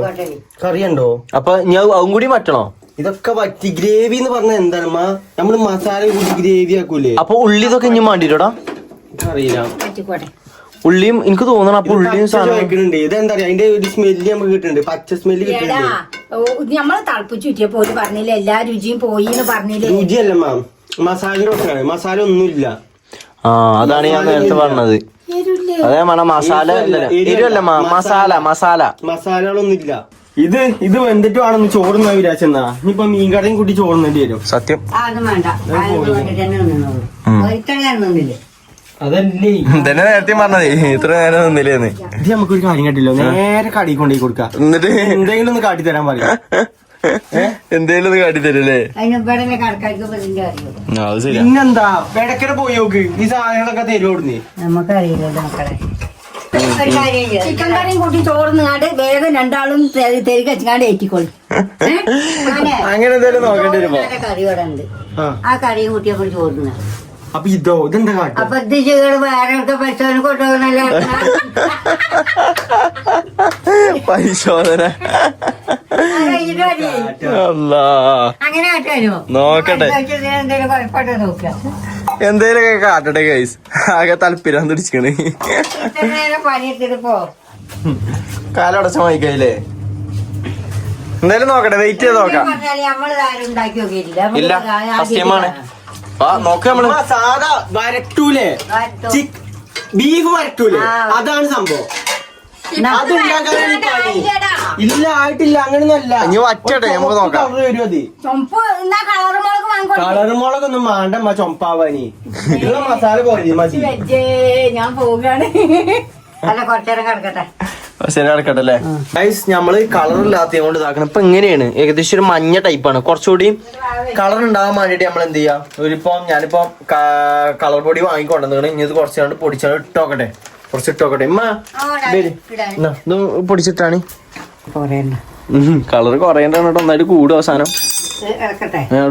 കറി ഉണ്ടോ?
അപ്പൊ ഞാൻ അതും കൂടി വറ്റണോ?
ഇതൊക്കെ വറ്റി ഗ്രേവി എന്ന് പറഞ്ഞാൽ എന്താണ് നമ്മള് മസാല കൂടി ഗ്രേവി ആക്കൂലേ?
അപ്പൊ ഉള്ളി ഇതൊക്കെ ഇനി വേണ്ടിട്ടോടാ?
അറിയില്ല.
ഉള്ളിയും എനിക്ക് തോന്നണം. അപ്പൊ ഉള്ളിയും
സാധനം ഇതെന്താ പറയാ, അതിന്റെ ഒരു സ്മെല്ല് നമുക്ക് കിട്ടുന്നുണ്ട്. പച്ച സ്മെല്ല് കിട്ടുന്നുണ്ട്.
നമ്മള് തിളപ്പിച്ചു ചുറ്റിയപ്പോ പറഞ്ഞില്ല എല്ലാ രുചിയും പോയി പറഞ്ഞില്ലേ?
രുചിയല്ല മാം, മസാല മസാല ഒന്നുമില്ല.
ആ അതാണ് ഞാൻ നേരത്തെ പറഞ്ഞത്. അതേ വേണം മസാല എരിവല്ല
മസാലകളൊന്നുമില്ല. ഇത് വെന്തിട്ട് വേണം ചോറുന്ന വിചാരിച്ചെന്നാ. ഇനിയിപ്പൊ മീൻകറിയും കൂട്ടി ചോറുന്നേണ്ടി വരും.
സത്യം
അതല്ലേ
തന്നെ നേരത്തെ പറഞ്ഞത്. ഇത്ര നേരം നിന്നില്ലേന്ന്.
ഇത് നമുക്കൊരു കാര്യം കാട്ടില്ലോ, നേരെ കടയിൽ കൊണ്ടേ കൊടുക്കാം.
എന്നിട്ട്
എന്തെങ്കിലും ഒന്ന് കാട്ടിത്തരാൻ പറയും.
എന്തേലും ഒന്ന് കാട്ടിത്തരല്ലേ?
പിന്നെന്താ ഇടയ്ക്കര പോയി നോക്ക്. ഈ സാധനങ്ങളൊക്കെ തരുവോടുന്നേ.
ചിക്കൻ കറിയും കൂട്ടി ചോറുന്നാണ്ട് വേഗം രണ്ടാളും തെരുക്ക് വെച്ചാണ്ട് ഏറ്റിക്കോളി.
അങ്ങനെ എന്തായാലും നോക്കേണ്ടി വരുമ്പോ
കറി ഇവിടെ ഉണ്ട്. ആ കറിയും കൂട്ടിയൊക്കെ ചോറുന്ന.
അപ്പൊ ഇതെന്താ കാട്ടുക?
അപ്പൊ ഇത് ചെയ്ത് വേറെ പരിശോധന കൊണ്ടുപോകുന്നല്ലോ.
പരിശോധന
അങ്ങനെ കാട്ടാനോ?
നോക്കട്ടെ
എന്തെങ്കിലും കുഴപ്പമായിട്ട് നോക്കുക.
എന്തേലൊക്കെ കാട്ടട്ടെ ഗൈസ്. ആകെ താല്പര്യം തിരിച്ചിക്കണ്.
പണിയെടുത്തിട്ട് പോ.
കാലടച്ച വായിക്കല്ലേ? എന്തായാലും നോക്കട്ടെ, വെയിറ്റ് ചെയ്ത് നോക്കാം.
ഉണ്ടാക്കി നോക്കിയിട്ടില്ല.
ഇല്ല സത്യമാണ്. ആ നോക്ക നമ്മള്
സാധാ വരട്ടൂലേ, ബീഫ് വരട്ടൂലേ, അതാണ് സംഭവം. ഇല്ല ആയിട്ടില്ല അങ്ങനെയൊന്നല്ല.
ഇനി വറ്റട്ടെ നമുക്ക് നോക്കാം.
ചുമപ്പ് എന്നാ കളർ മുളക് വാങ്ങിക്കോ.
കളർ മുളകൊന്നും വേണ്ടമ്മ ചൊമ്പാവാനി. ഉള്ള മസാല പോലെ മതി.
ഞാൻ പോവുകയാണ്. അല്ല കുറച്ചേരം കിടക്കട്ടെ.
ശരി നടക്കട്ടെ അല്ലേ ഗൈസ്. നമ്മള് കളർ ഇല്ലാത്ത കൊണ്ട് ഇതാക്കണം. ഇപ്പൊ ഇങ്ങനെയാണ് ഏകദേശം ഒരു മഞ്ഞ ടൈപ്പാണ്. കുറച്ചുകൂടി കളർ ഉണ്ടാകാൻ വേണ്ടിട്ട് നമ്മൾ എന്ത് ചെയ്യാം, ഞാനിപ്പോ കളർ പൊടി വാങ്ങിക്കൊണ്ടെന്ന് ഇനി ഇത് കുറച്ചാണ്ട് പൊടിച്ചാണ്ട് ഇട്ടോക്കട്ടെ. കുറച്ച് ഇട്ടോക്കട്ടെ ഇമ്മ. ഇത് പൊടിച്ചിട്ടാണ് കളർ കുറയണ്ട ഒന്നായിട്ട് കൂടും അവസാനം.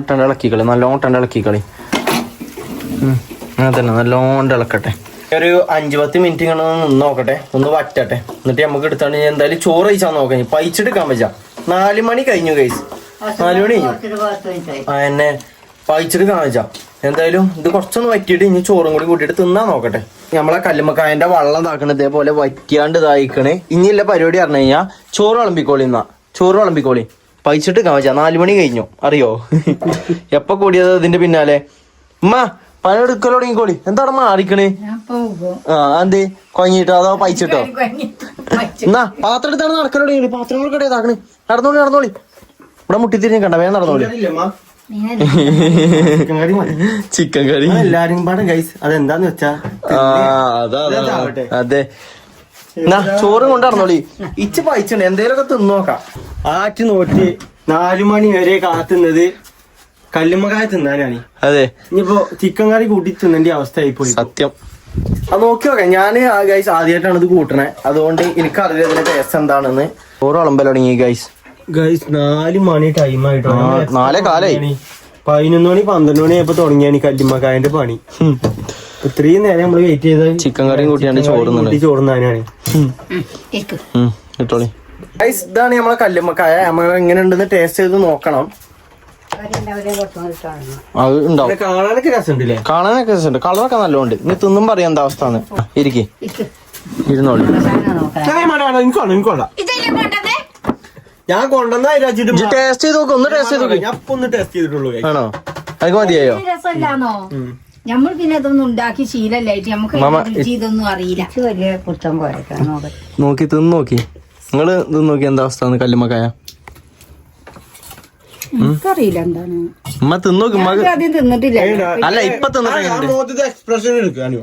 ഇട്ടണ്ട് ഇളക്കിക്കളി, നല്ലോണം ഇട്ടണ്ട് ഇളക്കിക്കളി. അങ്ങനെ തന്നെ നല്ലോണം ഇളക്കട്ടെ. ഒരു 5-10 മിനിറ്റ് ഇങ്ങനെ നിന്ന് നോക്കട്ടെ, ഒന്ന് വറ്റട്ടെ. എന്നിട്ട് നമുക്ക് എടുത്താണ്ട് എന്തായാലും ചോറ് കഴിച്ചാൽ നോക്കാം. പൈച്ചെടുക്കാൻ പറ്റാ. 4 മണി കഴിഞ്ഞു ഗൈസ്. 4 മണി കഴിഞ്ഞു. എന്നെ പൈച്ചെടുക്കാൻ വെച്ചാ എന്തായാലും ഇത് കുറച്ചൊന്ന് വറ്റിയിട്ട് ഇനി ചോറും കൂടി കൂട്ടിയിട്ട് തിന്നാൻ നോക്കട്ടെ. നമ്മളെ കല്ലുമ്മക്കായന്റെ വെള്ളം ഇതാക്കണ ഇതേപോലെ വറ്റിയാണ്ട് ഇതായിക്കണേ. ഇനിയുള്ള പരിപാടി പറഞ്ഞു കഴിഞ്ഞാൽ ചോറ് വിളമ്പിക്കോളി. ചോറ് വിളമ്പിക്കോളി. പൈച്ചെടുക്കാൻ വെച്ചാ 4 മണി കഴിഞ്ഞു. അറിയോ എപ്പൊ കൂടിയത് ഇതിന്റെ പിന്നാലെ. ഉമ്മ പണിയെടുക്കലോ തുടങ്ങിക്കോളി. എന്താണ് മാറിക്കണേ? എന്തേ കൊഞ്ഞിട്ടോ അതോ പൈച്ചിട്ടോ? എന്നാ പാത്രം എടുത്താണ് നടക്കലോ തുടങ്ങി. പാത്രങ്ങളൊക്കെ ഇതാക്കണേ. നടന്നോളി. ഇവിടെ മുട്ടിത്തിരിഞ്ഞ് കണ്ട വേഗം നടന്നോളി. ചിക്കൻ കറി
എല്ലാരും പാടും ഗൈസ്. അതെന്താന്ന് വെച്ചാ
അതെ. എന്നാ ചോറും കൊണ്ട് നടന്നോളി. ഇച്ച് പൈച്ചുണ്ട് എന്തേലൊക്കെ തിന്നോക്കാം.
ആറ്റി നോറ്റി 4 മണി വരെ കാത്തുന്നത് കല്ലുമ്മക്കായ തിന്നാനാണ്.
അതെ.
ഇനിയിപ്പോ ചിക്കൻ കറി കൂട്ടി തിന്നേണ്ട അവസ്ഥ ആയിപ്പോയി.
സത്യം. അത് നോക്കി നോക്കാം. ഞാൻ ഗൈസ് ആദ്യമായിട്ടാണ് ഇത് കൂട്ടണേ. അതുകൊണ്ട് എനിക്കറിയില്ല ഇതിന്റെ ടേസ്റ്റ് എന്താണെന്ന്. ചോറ് വിളമ്പൽ തുടങ്ങി ഗൈസ്.
4 മണി ടൈം ആയിട്ടോ.
4 കാലായി.
11 മണി 12 മണി ആയപ്പോ തുടങ്ങിയാണ് ഈ കല്ലുമ്മക്കായന്റെ പണി. ഇത്രയും നേരം നമ്മള് വെയിറ്റ് ചെയ്ത
ചിക്കൻ കറിയും കൂട്ടിയാണ്
ചോറുന്നാനാണ്.
കിട്ടോളി ഗൈസ്. ഇതാണ് നമ്മളെ കല്ലുമ്മക്കായ. നമ്മൾ എങ്ങനെ ഉണ്ടെന്ന് ടേസ്റ്റ് ചെയ്ത് നോക്കണം. അത് ഉണ്ടാവും.
കാണാനൊക്കെ രസമുണ്ടല്ലേ?
കാണാനൊക്കെ രസമുണ്ട്. കളറൊക്കെ നല്ലോണ്ട്. ഇനി തിന്നും പറയാം എന്താ അവസ്ഥ. ഇരിക്കേ ഇരുന്നോളി.
ഞാൻ കൊണ്ടുവന്ന
ടേസ്റ്റ് ചെയ്ത് നോക്ക്. ഒന്ന് ടേസ്റ്റ് ചെയ്ത് നോക്ക്.
ഞാൻ ഒന്ന് ടേസ്റ്റ് ചെയ്തിട്ടുള്ളൂ.
ആണോ? അതൊക്കെ മതിയായോ?
രസമില്ലാന്നോ? നമ്മൾ പിന്നെ ഇതൊന്നും ഉണ്ടാക്കി ശീലല്ലായിട്ട് നമുക്ക് ഇതൊന്നും അറിയില്ല. വലിയ കുറ്റം പോയേക്കാം.
നോക്കി തിന്ന് നോക്കി. നിങ്ങള് തിന്ന് നോക്കി എന്താ അവസ്ഥ കല്ലുമ്മക്കായ.
എനിക്കറിയില്ല എന്താണ്.
ഉമ്മ തിന്നോക്ക്.
ആദ്യം തിന്നിട്ടില്ല.
അല്ല ഇപ്പൊ തിന്നിട്ട്
എക്സ്പ്രഷൻ എടുക്കാനോ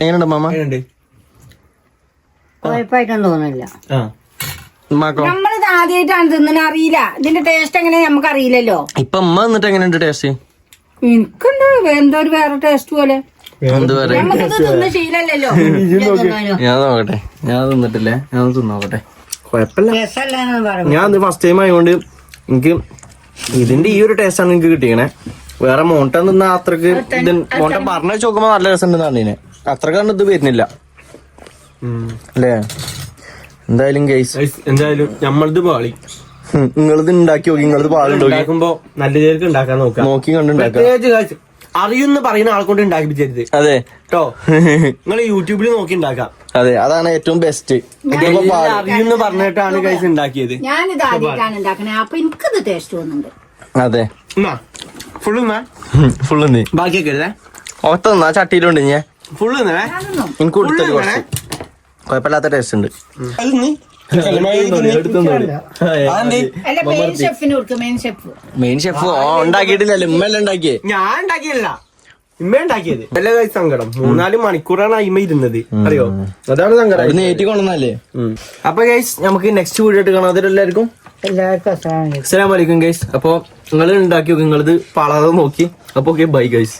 എങ്ങനെയുണ്ട് മാമ?
കുഴപ്പമായിട്ടൊന്നും തോന്നില്ല.
ഉമ്മാക്കോ?
നമ്മളിത് ആദ്യമായിട്ടാണ് തിന്നണ. അറിയില്ല ഇതിന്റെ ടേസ്റ്റ് എങ്ങനെ നമുക്ക് അറിയില്ലല്ലോ.
ഇപ്പൊ ഉമ്മ തിന്നിട്ട് എങ്ങനെയുണ്ട് ടേസ്റ്റ്?
എനിക്കുണ്ട് എന്തോ ഒരു വേറെ ടേസ്റ്റ് പോലെ. നമുക്കിത് തിന്ന ശീലല്ലോ.
ഞാൻ നോക്കട്ടെ. ഞാൻ തിന്നിട്ടില്ലേ. ഞാൻ തിന്നോക്കട്ടെ. കുഴപ്പമില്ല. ഞാൻ ഫസ്റ്റ് ടൈം ആയതുകൊണ്ട് എനിക്ക് ഇതിന്റെ ഈ ഒരു ടേസ്റ്റ് ആണ് എനിക്ക് കിട്ടിയണേ. വേറെ മോട്ടൻ തിന്ന അത്രക്ക് ഇത് മോട്ടൻ പറഞ്ഞ വെച്ച് നോക്കുമ്പോ നല്ല രസം ഉണ്ടെന്ന് പറഞ്ഞേ. അത്രക്കാണ് ഇത് വരുന്നില്ല അല്ലേ? എന്തായാലും ഗൈസ്
എന്തായാലും നമ്മളിത് പാളി.
നിങ്ങളിത് ഉണ്ടാക്കി നോക്കി. നിങ്ങളിത് പാടുണ്ടാക്കുമ്പോ
നല്ല ചേർക്ക് ഉണ്ടാക്കാൻ നോക്കാം.
നോക്കി കണ്ടുണ്ടാക്കാം.
അറിയുന്ന പറയുന്ന ആളെ കൊണ്ട് ഉണ്ടാക്കിപ്പിച്ചരുത്.
അതെ
കേട്ടോ. നിങ്ങൾ യൂട്യൂബിൽ നോക്കി ഉണ്ടാക്കാം.
അതെ അതാണ് ഏറ്റവും ബെസ്റ്റ്.
അറിയുന്ന പറഞ്ഞിട്ടാണ് ഗൈസ് ഉണ്ടാക്കിയത്.
ഞാനിത് ആദ്യമായിട്ടാണ് ഉണ്ടാക്കണേ. അപ്പൊ എനിക്കിത് ടേസ്റ്റ് തോന്നുന്നുണ്ട്.
അതെ.
ഫുള്ള് നീ ബാക്കിയൊക്കെ അല്ലേ
ഒത്തന്നാ ചട്ടിയിലുണ്ട്. ഞാൻ
ഫുള്ള്
എനിക്ക് കൊടുത്തത് കുറച്ച് കുഴപ്പമില്ലാത്ത ടേസ്റ്റ് ഉണ്ട്. മെയിൻ ഷെഫ് ഉണ്ടാക്കിയിട്ടില്ലല്ലോ. ഉമ്മല്ല ഉണ്ടാക്കിയേ.
ഞാൻ ഉണ്ടാക്കിയല്ല, ഇമ്മ ഉണ്ടാക്കിയത്. അല്ല ഗൈസ് സങ്കടം. 3-4 മണിക്കൂറാണ് അയിമ ഇരുന്നത്. അറിയോ? അതാണ് സങ്കടം.
നേറ്റി കൊണ്ടുവന്നല്ലേ.
അപ്പൊ ഗൈസ് നമുക്ക് നെക്സ്റ്റ് വീഡിയോ ആയിട്ട് കാണാം. അതിലെല്ലാവർക്കും അസ്സലാമു അലൈക്കും ഗൈസ്. അപ്പൊ നിങ്ങൾ ഉണ്ടാക്കി നോക്കി. നിങ്ങളിത് പാളാതെ നോക്കി. അപ്പൊ ഓക്കെ ബൈ ഗൈസ്.